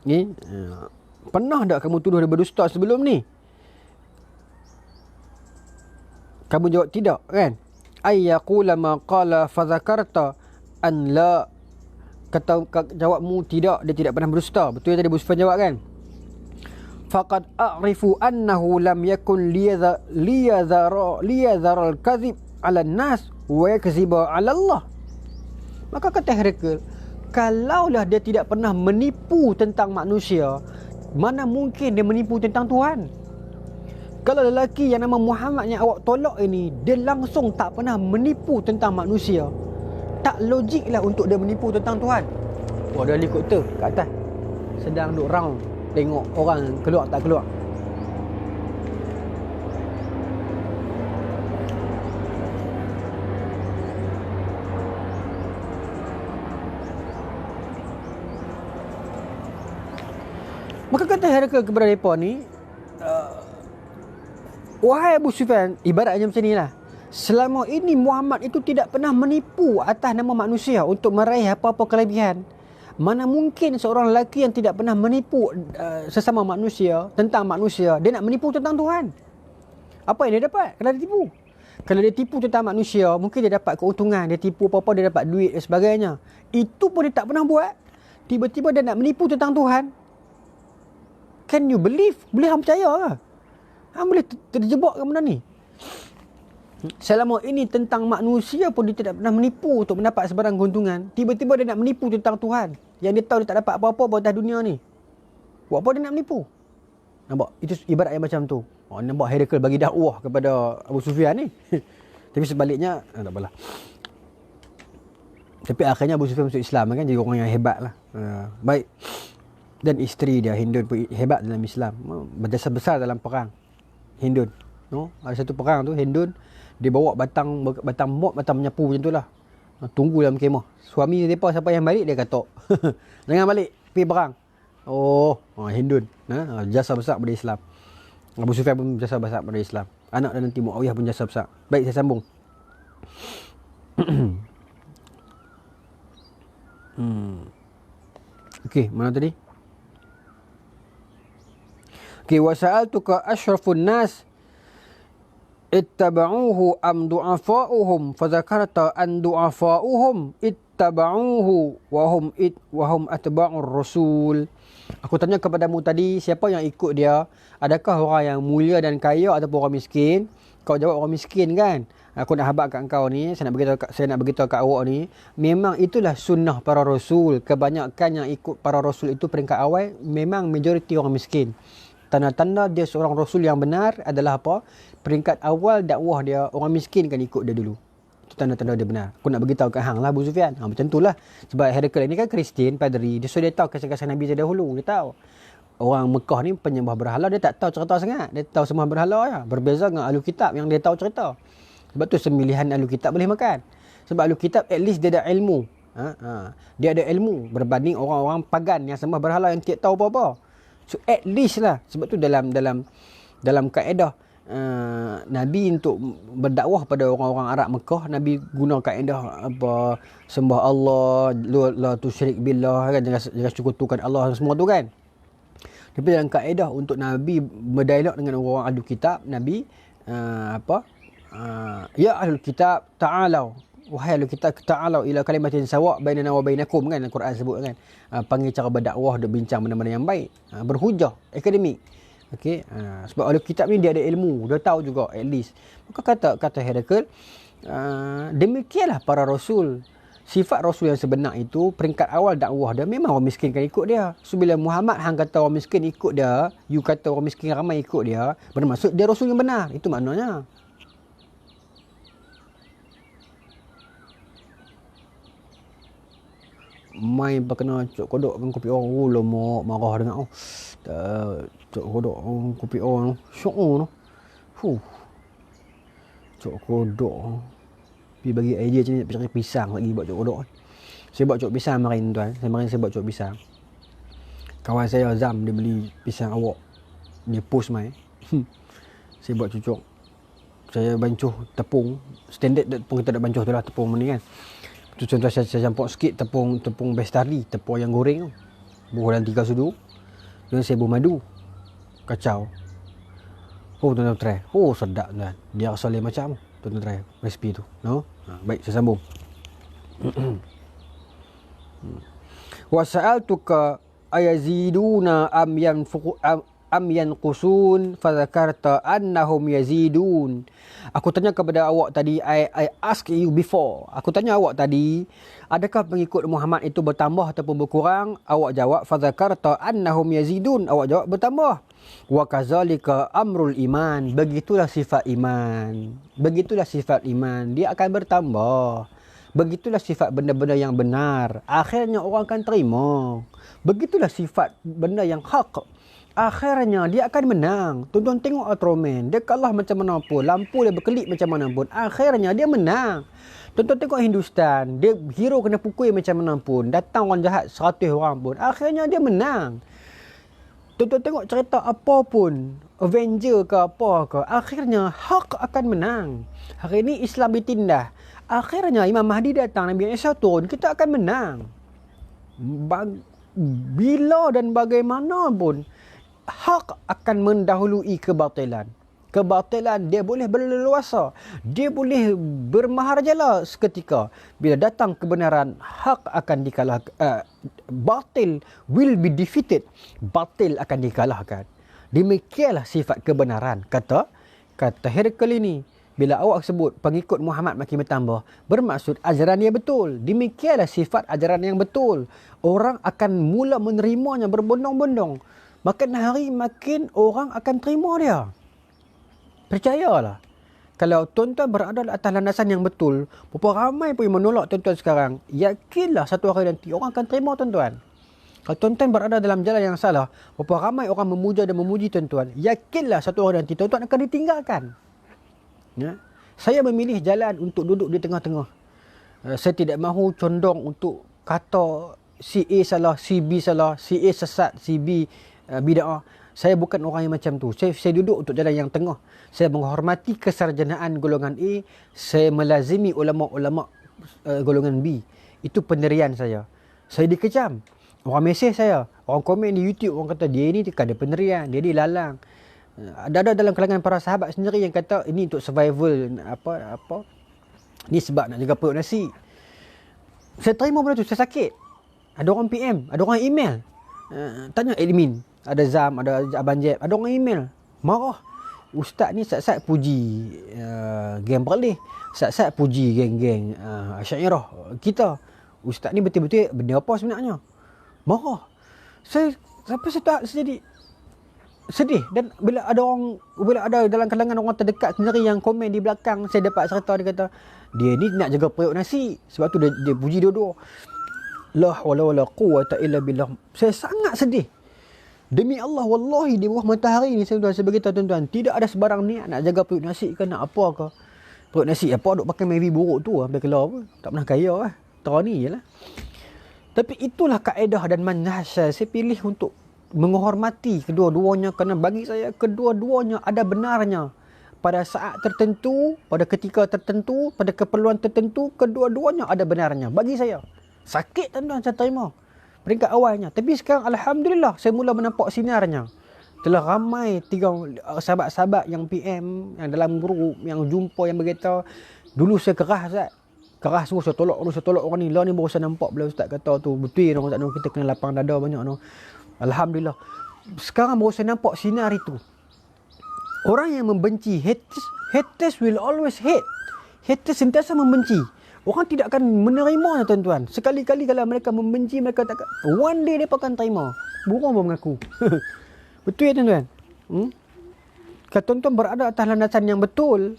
Ni pernah tak kamu tuduh dia berdusta sebelum ni? Kamu jawab tidak kan? Ayyaqula ma qala fa zakarta an la. Kata jawabmu tidak, dia tidak pernah berdusta. Betul tadi Abu Sufyan jawab kan? Faqad a'rifu annahu lam yakun liyadhara al-kadhib 'ala an-nas wa yakziba 'ala Allah. Maka kata Herakl, kalaulah dia tidak pernah menipu tentang manusia, mana mungkin dia menipu tentang Tuhan? Kalau lelaki yang nama Muhammad yang awak tolak ini, dia langsung tak pernah menipu tentang manusia, tak logiklah untuk dia menipu tentang Tuhan. Ada helikopter kat atas, sedang duk round, tengok orang keluar tak keluar. Maka kata Herakl kepada mereka ni, wahai Abu Sufyan, ibaratnya macam ni lah, selama ini Muhammad itu tidak pernah menipu atas nama manusia untuk meraih apa-apa kelebihan. Mana mungkin seorang lelaki yang tidak pernah menipu sesama manusia tentang manusia, dia nak menipu tentang Tuhan? Apa yang dia dapat kalau dia tipu? Kalau dia tipu tentang manusia, mungkin dia dapat keuntungan, dia tipu apa-apa, dia dapat duit dan sebagainya. Itu pun dia tak pernah buat. Tiba-tiba dia nak menipu tentang Tuhan. Can you believe? Boleh hang percaya ke? Hang boleh terjebak ke benda ni? Selama ini tentang manusia pun dia tidak pernah menipu untuk mendapat sebarang keuntungan. Tiba-tiba dia nak menipu tentang Tuhan, yang dia tahu dia tak dapat apa-apa atas dunia ni. Buat apa dia nak menipu? Nampak? Itu ibarat yang macam tu. Nampak Herakl bagi dakwah kepada Abu Sufyan ni. Tapi sebaliknya, tak apalah. Tapi akhirnya Abu Sufyan masuk Islam kan, jadi orang yang hebat lah. Baik. Dan isteri dia Hindun pun hebat dalam Islam, berjasa besar dalam perang Hindun. Ada satu perang tu Hindun, dia bawa batang menyapu macam tu lah. Tunggu dalam kemah. Suami mereka siapa yang balik, dia kata jangan balik, pergi perang. Hindun jasa besar pada Islam. Abu Sufyan pun jasa besar pada Islam. Anak dan nanti Muawiyah pun jasa besar. Baik, saya sambung. Okey, mana tadi? Okey, wa sa'altuka asyrafun nas ittaba'uhu am du'afa'uhum fa dzakarta an du'afa'uhum ittaba'uhu wa hum atba'ur rasul. Aku tanya kepadamu tadi, siapa yang ikut dia? Adakah orang yang mulia dan kaya ataupun orang miskin? Kau jawab orang miskin kan? Aku nak habaq kat engkau ni, saya nak beritahu kat awak ni, memang itulah sunnah para rasul. Kebanyakan yang ikut para rasul itu peringkat awal memang majoriti orang miskin. Tanda-tanda dia seorang rasul yang benar adalah apa? Peringkat awal dakwah dia, orang miskin kan ikut dia dulu. Itu tanda-tanda dia benar. Aku nak beritahu kat hang lah Abu Sufyan. Macam itulah. Sebab Herakl ini kan Kristian, padri. Dia tahu kisah-kisah Nabi terdahulu. Dia tahu. Orang Mekah ni penyembah berhala, dia tak tahu cerita sangat. Dia tahu sembah berhala ya. Berbeza dengan ahli kitab yang dia tahu cerita. Sebab tu semilihan ahli kitab boleh makan. Sebab ahli kitab at least dia ada ilmu. Dia ada ilmu berbanding orang-orang pagan yang sembah berhala yang tak tahu apa-apa. So at least lah. Sebab tu dalam kaedah Nabi untuk berdakwah pada orang-orang Arab Mekah, Nabi guna kaedah apa, sembah Allah, la tusyrik billah kan, jangan sekutukan Allah semua tu kan. Tapi dalam kaedah untuk Nabi berdialog dengan orang ahli kitab, Nabi ya ahlul kitab ta'alau, wahai ahlul kitab ta'alau ila kalimatin sawa' bainana wa bainakum kan, Al-Quran sebut kan. Panggil cara berdakwah, dia bincang benda-benda yang baik, berhujah akademik. Okey, sebab ahlul kitab ni dia ada ilmu, dia tahu juga at least. Maka kata Herakl, demikianlah para rasul. Sifat rasul yang sebenar itu, peringkat awal dakwah dia memang orang miskin kan ikut dia. So bila Muhammad hang kata orang miskin ikut dia, you kata orang miskin ramai ikut dia, bermaksud dia rasul yang benar. Itu maknanya. Main berkena cok kodok dengan kopi orang. Oh lemak, marah dengan cok kodok kopi orang. Syok tu. Cok kodok. Pergi bagi idea macam ni, nak cari pisang lagi buat cok kodok. Saya buat cok pisang kemarin tuan. Saya buat cok pisang. Kawan saya Azam, dia beli pisang awak. Dia post mai. Saya buat cucuk. Saya bancuh tepung. Standard tepung kita nak bancuh tu lah, tepung ni kan. Tu contoh saya campur sikit tepung bestari, tepung yang goreng tu. Bubuh dalam 3 sudu. Dan saya bubuh madu. Kacau. Oh tuan-tuan try. Oh sedap tuan. Dia rasa lain macam. Tuan-tuan try resipi tu. No? Baik, saya sambung. Wa sa'altuka ayaziduna am yanqusun fadzakarta annahum yazidun. Aku tanya kepada awak tadi, I ask you before. Aku tanya awak tadi, adakah pengikut Muhammad itu bertambah ataupun berkurang? Awak jawab fadzakarta annahum yazidun. Awak jawab bertambah. Wa kadzalika amrul iman. Begitulah sifat iman. Begitulah sifat iman. Dia akan bertambah. Begitulah sifat benda-benda yang benar. Akhirnya orang akan terima. Begitulah sifat benda yang hak. Akhirnya dia akan menang. Tuan-tuan tengok Ultraman. Dia kalah macam mana pun. Lampu dia berkelip macam mana pun. Akhirnya dia menang. Tuan-tuan tengok Hindustan. Dia hero kena pukul macam mana pun. Datang orang jahat 100 orang pun. Akhirnya dia menang. Tuan-tuan tengok cerita apa pun. Avenger ke apa ke. Akhirnya hak akan menang. Hari ini Islam ditindas. Akhirnya Imam Mahdi datang. Nabi Isa turun. Kita akan menang. Bila dan bagaimanapun, hak akan mendahului kebatilan. Kebatilan dia boleh berleluasa. Dia boleh bermaharjala seketika. Bila datang kebenaran, hak akan dikalahkan. Batil will be defeated. Batil akan dikalahkan. Demikianlah sifat kebenaran. Kata Herakl ini. Bila awak sebut pengikut Muhammad makin bertambah, bermaksud ajaran dia betul. Demikianlah sifat ajaran yang betul. Orang akan mula menerimanya berbondong-bondong. Makin hari makin orang akan terima dia. Percayalah. Kalau tuan-tuan berada di atas landasan yang betul, berapa ramai pun yang menolak tuan-tuan sekarang, yakinlah satu hari nanti orang akan terima tuan-tuan. Kalau tuan-tuan berada dalam jalan yang salah, berapa ramai orang memuja dan memuji tuan-tuan, yakinlah satu hari nanti tuan-tuan akan ditinggalkan. Ya? Saya memilih jalan untuk duduk di tengah-tengah. Saya tidak mahu condong untuk kata si A salah, si B salah, si A sesat, si B bid'ah. Saya bukan orang yang macam tu. Saya duduk untuk jalan yang tengah. Saya menghormati kesarjanaan golongan A. Saya melazimi ulama-ulama golongan B. Itu pendirian saya. Saya dikecam. Orang mesej saya. Orang komen di YouTube. Orang kata dia ni ada pendirian. Dia ni lalang. Ada dalam kalangan para sahabat sendiri yang kata ini untuk survival. Apa. Ni sebab nak jaga perut nasi. Saya terima benda tu. Saya sakit. Ada orang PM. Ada orang email. Tanya admin. Ada Zam, ada Abang Jeb. Ada orang email. Marah. ustaz ni sat-sat puji geng Perlis, sat-sat puji geng-geng Asy'ariyah kita. Ustaz ni betul-betul benda apa sebenarnya? Marah. Sampai saya jadi sedih. Dan bila ada dalam kalangan orang terdekat sendiri yang komen di belakang, saya dapat serta dia kata, dia ni nak jaga periuk nasi, sebab tu dia puji dua-dua. La hawla wala quwwata illa billah. Saya sangat sedih. Demi Allah, wallahi di bawah matahari ni saya beritahu tuan-tuan, tidak ada sebarang niat nak jaga periuk nasi ke nak apa ke. Periuk nasi apa duk pakai maybe buruk tu sampai keluar apa. Tak pernah kaya lah. Terani je lah. Tapi itulah kaedah dan manhaj saya pilih untuk menghormati kedua-duanya, kerana bagi saya kedua-duanya ada benarnya. Pada saat tertentu, pada ketika tertentu, pada keperluan tertentu, kedua-duanya ada benarnya bagi saya. Sakit tuan-tuan saya terima peringkat awalnya, tapi sekarang alhamdulillah saya mula menampak sinarnya. Telah ramai sahabat-sahabat yang PM, yang dalam grup, yang jumpa, yang berkata, dulu saya keras Ustaz, keras semua, saya tolak orang ni. Lah ni baru saya nampak bila Ustaz kata tu betul orang tak, kita kena lapang dada banyak no. Alhamdulillah. Sekarang baru saya nampak sinar itu. Orang yang membenci, haters will always hate. Haters sentiasa membenci. Orang tidak akan menerimanya tuan-tuan. Sekali-kali kalau mereka membenci, mereka tak, one day mereka akan terima. Burung pun mengaku. Betul ya tuan-tuan? Kalau tuan-tuan berada atas landasan yang betul,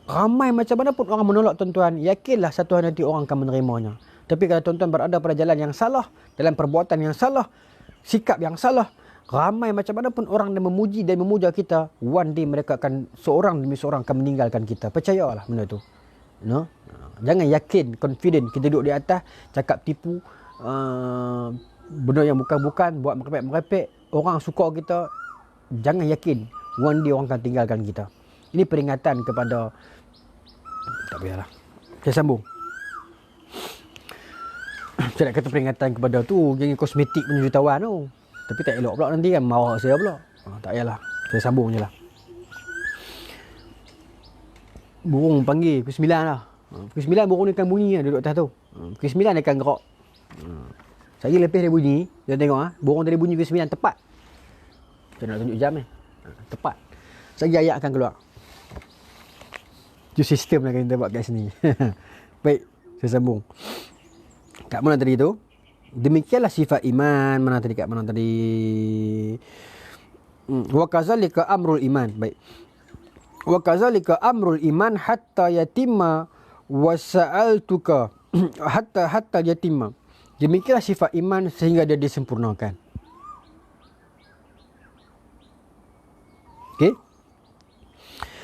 ramai macam mana pun orang menolak tuan-tuan, yakinlah satu hari nanti orang akan menerimanya. Tapi kalau tuan-tuan berada pada jalan yang salah, dalam perbuatan yang salah, sikap yang salah, ramai macam mana pun orang yang memuji dan memuja kita, one day mereka akan seorang demi seorang akan meninggalkan kita. Percayalah benda tu. No? Jangan yakin, confident kita duduk di atas, cakap tipu, benda yang bukan-bukan, buat merepek-merepek, orang suka kita. Jangan yakin, one day orang akan tinggalkan kita. Ini peringatan kepada, tak payahlah, saya sambung. Saya nak kata peringatan kepada tu geng kosmetik punya jutawan tu, tapi tak elok pula nanti kan marah saya pula. Tak payahlah, saya sambung je lah. Burung panggil pukul 9 lah. Pukul 9 burung ni akan bunyi lah, duduk atas tu. Pukul 9 dia akan gerak. Saya lepas dia bunyi, dia tengok burung tadi bunyi pukul 9 tepat. Saya nak tunjuk jam tepat. Saya ayat akan keluar. Itu sistem yang kita buat kat sini. Baik, saya sambung. Kat mana tadi tu? Demikianlah sifat iman. Mana tadi, kat mana tadi? Wa kazalika amrul iman. Baik. Wa kazalika amrul iman hatta yatimma wa sa'altuka hatta yatimma. Demikianlah sifat iman sehingga dia disempurnakan. Okey.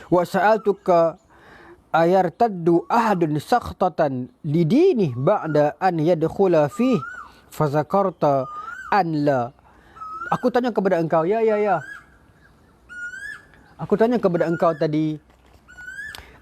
Wa sa'altuka ayartaddu ahadun sakhtatan lidini ba'da an yadkhula fih fa zakarta an la. Aku tanya kepada engkau, ya. Aku tanya kepada engkau tadi,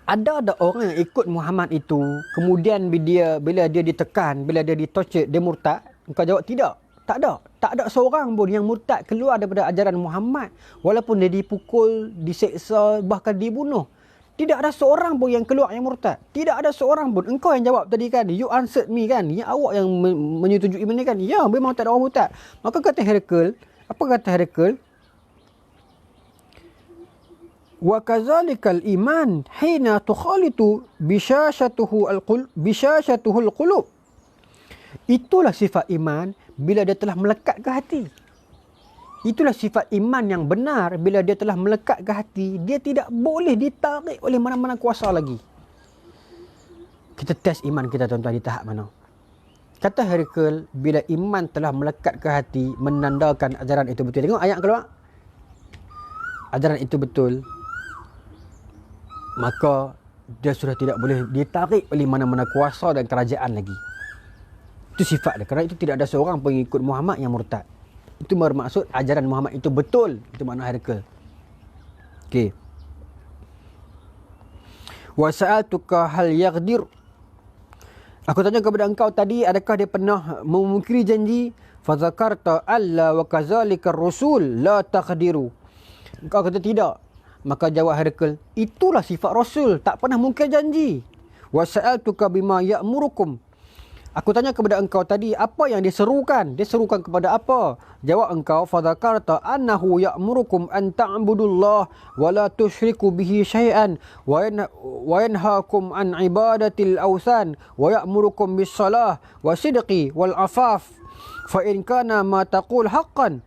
ada orang yang ikut Muhammad itu, kemudian bila dia ditekan, bila dia ditorture, dia murtad? Engkau jawab tidak. Tak ada seorang pun yang murtad keluar daripada ajaran Muhammad, walaupun dia dipukul, diseksa, bahkan dibunuh. Tidak ada seorang pun yang keluar yang murtad. Tidak ada seorang pun. Engkau yang jawab tadi kan, you answered me kan, ya, awak yang menyetujui benda kan. Ya, memang tak ada orang murtad. Maka kata Herakl, apa kata Herakl? Wa kazalikal iman hina tukhalitu bishashatuhul qulub. Itulah sifat iman bila dia telah melekat ke hati. Itulah sifat iman yang benar bila dia telah melekat ke hati. Dia tidak boleh ditarik oleh mana-mana kuasa lagi. Kita test iman kita tuan-tuan di tahap mana. Kata Herakl, bila iman telah melekat ke hati, menandakan ajaran itu betul. Tengok ayat keluar. Ajaran itu betul. Maka dia sudah tidak boleh ditarik oleh mana-mana kuasa dan kerajaan lagi. Itu sifat dia. Kerana itu tidak ada seorang pengikut Muhammad yang murtad. Itu bermaksud ajaran Muhammad itu betul. Itu makna Herakl. Okey. Wa sa'altuka hal yaghdir. Aku tanya kepada engkau tadi, adakah dia pernah memungkiri janji? Fa zakarta alla wa kazalika ar-rusul la taqdiru. Engkau kata tidak. Maka jawab Herakl, itulah sifat Rasul, tak pernah mungkir janji. Wa sa'altuka bima ya'murukum. Aku tanya kepada engkau tadi, apa yang diserukan? Diserukan kepada apa? Jawab engkau, fadzakarta annahu ya'murukum an ta'budullah wa la tusyriku bihi syai'an wa yanhaakum an ibadatil awthan wa ya'murukum bis salah wa sidqi wal afaf fa in kana ma taqul haqqan.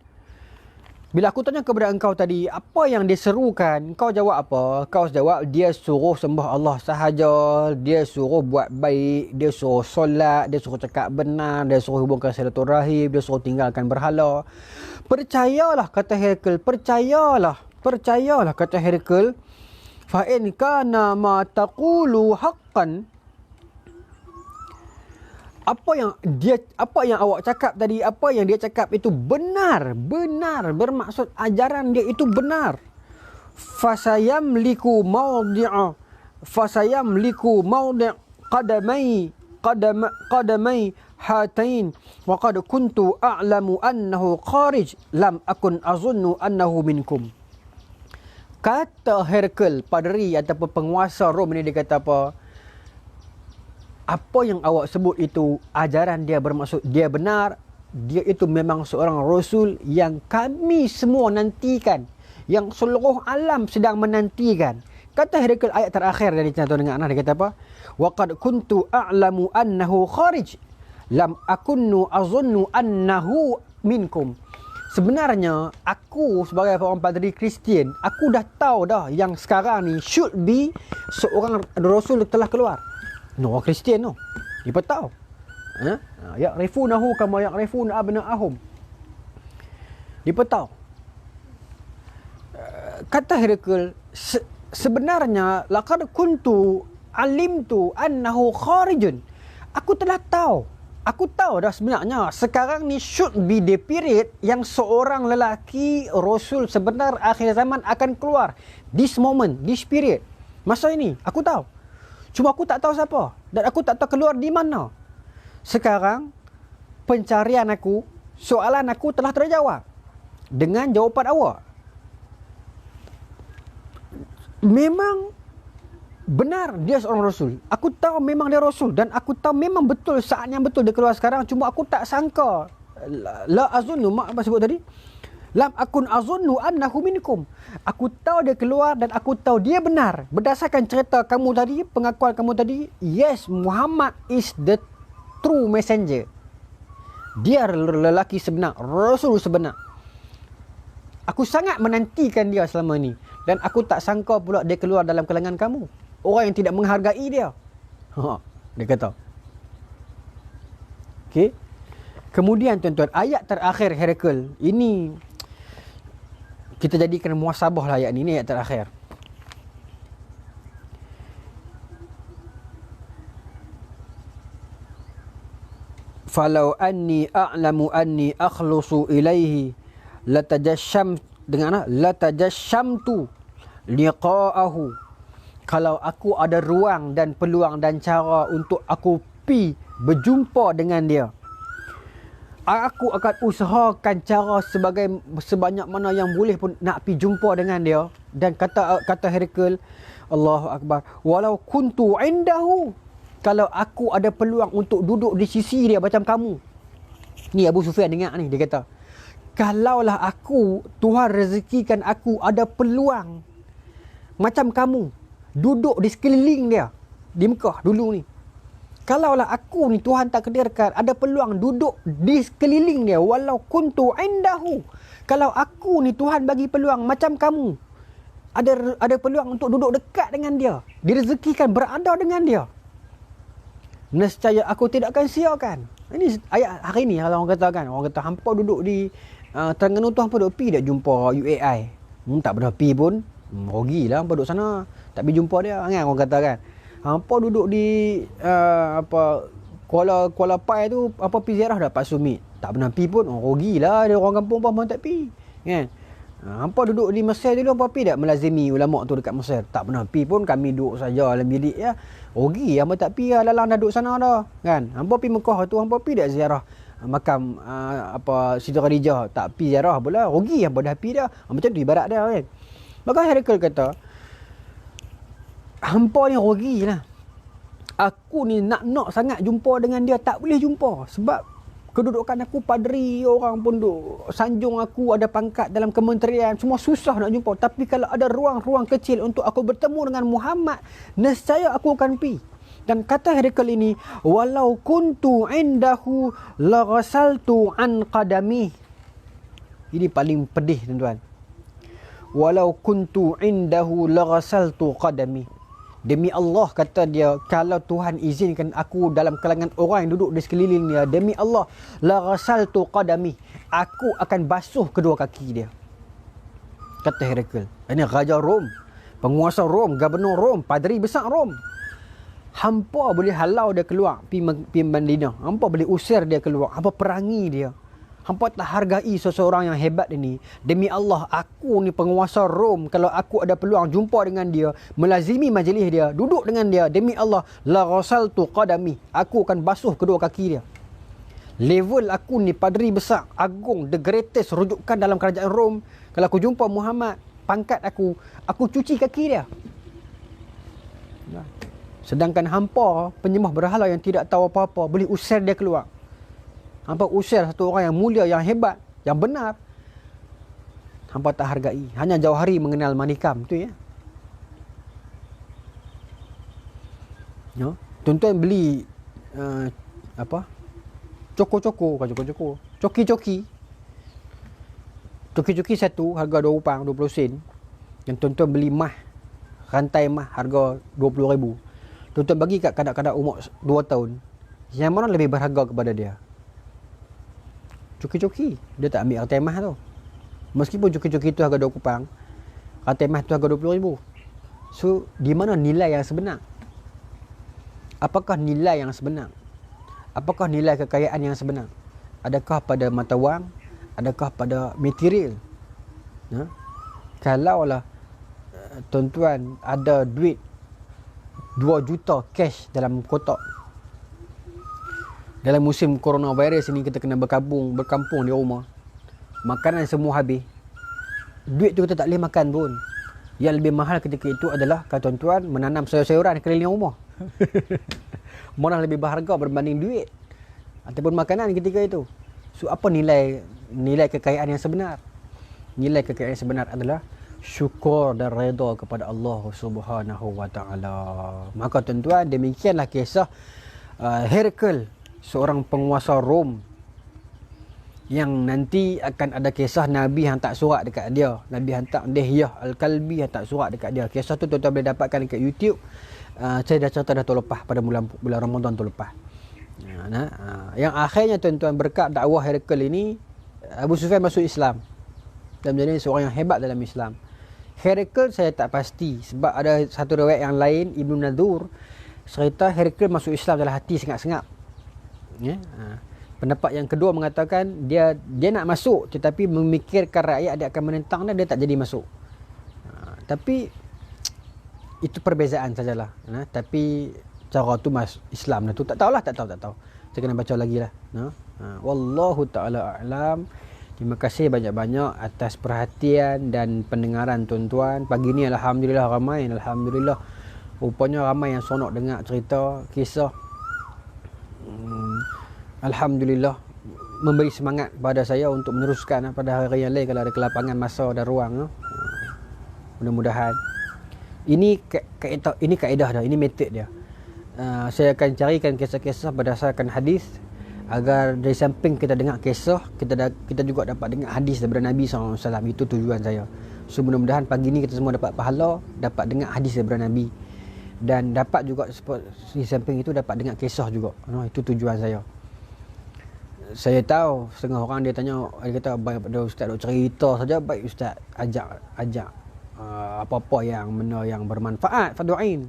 Bila aku tanya kepada engkau tadi, apa yang diserukan? Kau jawab apa? Kau jawab, dia suruh sembah Allah sahaja, dia suruh buat baik, dia suruh solat, dia suruh cakap benar, dia suruh hubungkan silaturahim, dia suruh tinggalkan berhala. Percayalah, kata Herakl, percayalah kata Herakl. Fa in kana ma taqulu haqqan, apa yang awak cakap tadi, apa yang dia cakap itu benar, bermaksud ajaran dia itu benar. Fasayamliku mawdi' qadamai hatain wa qad kuntu a'lamu annahu kharij lam akun azunnu annahu minkum. Kata Herakl, paderi ataupun penguasa Rom ni, dia kata apa? Apa yang awak sebut itu ajaran dia, bermaksud dia benar, dia itu memang seorang rasul yang kami semua nantikan, yang seluruh alam sedang menantikan. Kata Herakl ayat terakhir dari tuan dengan anak, dia kata apa? Wa qad kuntu a'lamu annahu kharij lam akunnu azunnu annahu minkum. Sebenarnya aku sebagai orang padri Kristian, aku dah tahu dah yang sekarang ni should be seorang rasul telah keluar. No, orang Kristian tu. Dia pun tahu. Ya'rifunahu kama ya'rifun abna'ahum. Dia pun tahu. Kata Herakl, sebenarnya laqad kuntu alimtu annahu kharijun. Aku telah tahu. Aku tahu dah sebenarnya sekarang ni should be the period yang seorang lelaki rasul sebenar akhir zaman akan keluar. This moment, this period. Masa ini, aku tahu. Cuma aku tak tahu siapa. Dan aku tak tahu keluar di mana. Sekarang, pencarian aku, soalan aku telah terjawab. Dengan jawapan awak. Memang benar dia seorang rasul. Aku tahu memang dia rasul. Dan aku tahu memang betul saat yang betul dia keluar sekarang. Cuma aku tak sangka. La azunnu, apa sebut tadi? Lam akun azunnu annahu minkum. Aku tahu dia keluar dan aku tahu dia benar. Berdasarkan cerita kamu tadi, pengakuan kamu tadi, yes, Muhammad is the true messenger. Dia lelaki sebenar, rasul sebenar. Aku sangat menantikan dia selama ni. Dan aku tak sangka pula dia keluar dalam kalangan kamu. Orang yang tidak menghargai dia. Dia kata. Okey. Kemudian tuan-tuan, ayat terakhir Herakl ini kita jadikan muhasabah lah ayat ni ayat terakhir. Falau anni a'lamu anni akhlusu ilaihi latajashamtu liqa'ahu. Kalau aku ada ruang dan peluang dan cara untuk aku pi berjumpa dengan dia, aku akan usahakan cara sebanyak mana yang boleh pun nak pergi jumpa dengan dia. Dan kata Herakl, Allahu Akbar, walau kuntu indahu, kalau aku ada peluang untuk duduk di sisi dia macam kamu. Ni Abu Sufyan dengar ni, dia kata, kalaulah aku, Tuhan rezekikan aku ada peluang macam kamu, duduk di sekeliling dia di Mekah dulu ni. Kalaulah aku ni Tuhan takdirkan ada peluang duduk di sekeliling dia, walau kuntu indahu, kalau aku ni Tuhan bagi peluang macam kamu, ada peluang untuk duduk dekat dengan dia, direzekikan berada dengan dia, nescaya aku tidak akan siakan. Ini ayat hari ni kalau orang kata kan, orang kata hampa duduk di Terengganu tu, hampa duduk pi dak jumpa UAI. Tak pernah pi pun, rugilah hampa duduk sana, tak pi jumpa dia kan, orang kata kan. Hampa duduk di Kuala Pai tu, apa pi ziarah dah Pak Sumit, tak pernah pi pun, rugilah dia orang kampung pun tak pi kan. Hampa duduk di Mesir dulu, hampa pi tak melazimi ulama tu dekat Mesir, tak pernah pi pun, kami duduk saja dalam bilik ya. Rugi hampa tak pi, lalang dah duduk sana dah kan. Hampa pi Mekah tu, hampa pi tak ziarah makam Siti Khadijah, tak pi ziarah pula, rugi hampa dah pi dah. Macam tu ibarat dia kan. Maka Herakl kata, hampa ni rugilah. Aku ni nak sangat jumpa dengan dia, tak boleh jumpa. Sebab kedudukan aku padri, orang pun duk sanjung aku, ada pangkat dalam kementerian, semua susah nak jumpa. Tapi kalau ada ruang-ruang kecil untuk aku bertemu dengan Muhammad, nescaya aku akan pergi. Dan kata Herakl ini, walau kuntu indahu la ghasaltu an qadami. Ini paling pedih tuan-tuan. Walau kuntu indahu la ghasaltu qadami. Demi Allah, kata dia, kalau Tuhan izinkan aku dalam kalangan orang yang duduk di sekeliling dia, demi Allah, la ghasaltu qadami, aku akan basuh kedua kaki dia. Kata Herakl. Ini Raja Rom, penguasa Rom, gubernur Rom, padri besar Rom. Hampa boleh halau dia keluar pergi Madinah. Hampa boleh usir dia keluar. Hampa perangi dia. Hampa tak hargai seseorang yang hebat ini. Demi Allah, aku ni penguasa Rom. Kalau aku ada peluang jumpa dengan dia, melazimi majlis dia, duduk dengan dia, demi Allah, la ghasaltu qadami, aku akan basuh kedua kaki dia. Level aku ni padri besar, agung, the greatest rujukan dalam kerajaan Rom. Kalau aku jumpa Muhammad, pangkat aku cuci kaki dia. Sedangkan hampa penyembah berhala yang tidak tahu apa-apa, boleh usir dia keluar. Hampa usir satu orang yang mulia, yang hebat, yang benar. Hampa tak hargai. Hanya Jauhari mengenal Manikam tu ya. Ya, tuan-tuan beli Coko-coko, bukan coko-coko. Coki-coki. Coki-coki satu harga RM2, 20 sen. Dan tuan-tuan beli mah, rantai mah harga RM20,000. Tuan-tuan bagi kat kanak-kanak umur 2 tahun. Yang mana lebih berharga kepada dia? Coki-coki. Dia tak ambil rantai mah tu. Meskipun coki-coki tu harga RM20, rantai mah tu harga RM20,000. So, di mana nilai yang sebenar? Apakah nilai yang sebenar? Apakah nilai kekayaan yang sebenar? Adakah pada mata wang? Adakah pada material? Ha? Kalaulah tuan-tuan ada duit 2 juta cash dalam kotak, dalam musim coronavirus ini kita kena berkampung di rumah, makanan semua habis, duit tu kita tak boleh makan pun. Yang lebih mahal ketika itu adalah kata tuan-tuan menanam sayur-sayuran di keliling rumah. Mana lebih berharga berbanding duit ataupun makanan ketika itu. So apa nilai kekayaan yang sebenar? Nilai kekayaan yang sebenar adalah syukur dan redha kepada Allah Subhanahu wa taala. Maka tuan-tuan, demikianlah kisah Herakl, seorang penguasa Rom, yang nanti akan ada kisah Nabi hantar surat dekat dia. Nabi hantar Dihyah Al-Kalbi hantar surat dekat dia. Kisah tu tuan-tuan boleh dapatkan dekat YouTube. Saya dah cerita dah tahun lepas, pada bulan Ramadan tahun lepas. Yang akhirnya tuan-tuan, berkat dakwah Herakl ini, Abu Sufyan masuk Islam dan menjadi seorang yang hebat dalam Islam. Herakl saya tak pasti, sebab ada satu riwayat yang lain, Ibnu Nadur cerita Herakl masuk Islam dalam hati sengap-sengap. Ya? Pendapat yang kedua mengatakan dia nak masuk, tetapi memikirkan rakyat dia akan menentang dia tak jadi masuk. Tapi itu perbezaan sajalah. Tapi cara tu Islam tu tak tahu. Saya kena baca lagi lah. Wallahu ta'ala a'lam. Terima kasih banyak-banyak atas perhatian dan pendengaran tuan-tuan. Pagi ni alhamdulillah ramai. Alhamdulillah. Rupanya ramai yang seronok dengar cerita, kisah. Alhamdulillah memberi semangat pada saya untuk meneruskan pada hari yang lain kalau ada kelapangan masa dan ruang. Mudah-mudahan. Ini kaedah dah, ini metod dia. Saya akan carikan kisah-kisah berdasarkan hadis, agar dari samping kita dengar kisah, kita juga dapat dengar hadis daripada Nabi SAW. Itu tujuan saya. So mudah-mudahan pagi ni kita semua dapat pahala, dapat dengar hadis daripada Nabi, dan dapat juga di samping itu dapat dengar kisah juga. Itu tujuan saya. Saya tahu setengah orang dia tanya, dia kata, baik pada ustaz duk cerita saja, baik ustaz ajak apa-apa yang benda yang bermanfaat, fadu'in.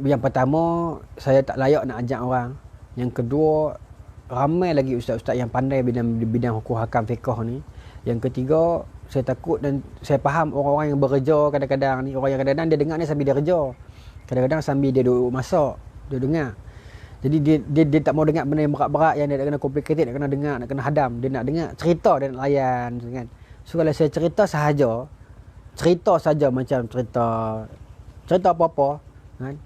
Yang pertama, saya tak layak nak ajak orang. Yang kedua, ramai lagi ustaz-ustaz yang pandai bidang hukum hakam fiqh ni. Yang ketiga, saya takut dan saya faham orang-orang yang bekerja kadang-kadang ni, orang yang kadang-kadang dia dengar ni sambil dia kerja, kadang-kadang sambil dia duduk masak, dia dengar. Jadi dia tak mau dengar benda yang berat-berat, yang dia nak kena complicated, nak kena dengar, nak kena hadam. Dia nak dengar cerita, dia nak layan kan. So kalau saya cerita saja macam cerita apa-apa kan,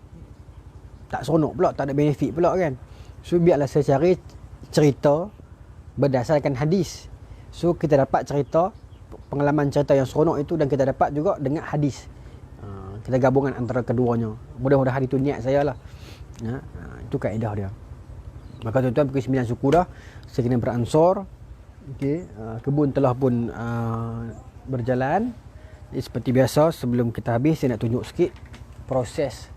tak seronok pula, tak ada benefit pula kan. So biarlah saya cari cerita berdasarkan hadis. So kita dapat cerita, pengalaman cerita yang seronok itu, dan kita dapat juga dengan hadis. Kita gabungan antara keduanya. Mudah-mudahan itu niat saya lah. Itu kaedah dia. Maka tuan-tuan pukul 9 suku dah, saya kena beransur. Okay. Kebun telah pun berjalan. Jadi, seperti biasa, sebelum kita habis, saya nak tunjuk sikit proses.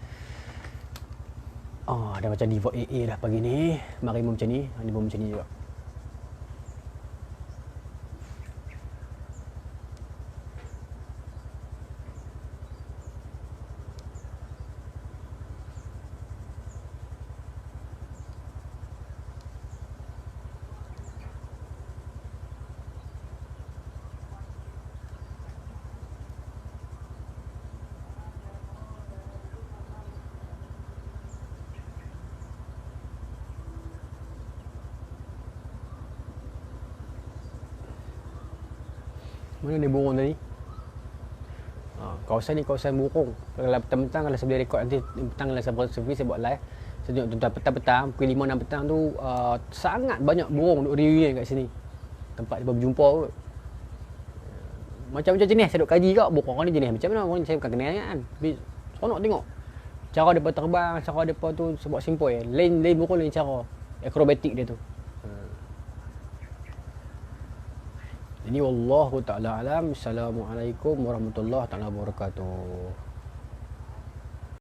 Dah macam Divo AA dah pagi ni. Mari macam ni. Ni pun macam ni juga. Mana ni burung tadi? Kawasan ni kawasan burung. Kalau petang-petang, kalau saya boleh rekod nanti petang, kalau saya buat live. Saya tengok tuan-tuan petang-petang, pukul 5-6 petang tu sangat banyak burung duduk reunion kat sini. Tempat dia berjumpa kot. Macam-macam jenis saya duk kaji kat burung ni jenis macam mana. Orang saya bukan kenal kan. Tapi seronok tengok. Cara depa terbang, cara depa tu sebab simpoi. Lain burung lain cara. Akrobatik dia tu. Jadi wallahu ta'ala alam. Assalamualaikum warahmatullahi taala wabarakatuh.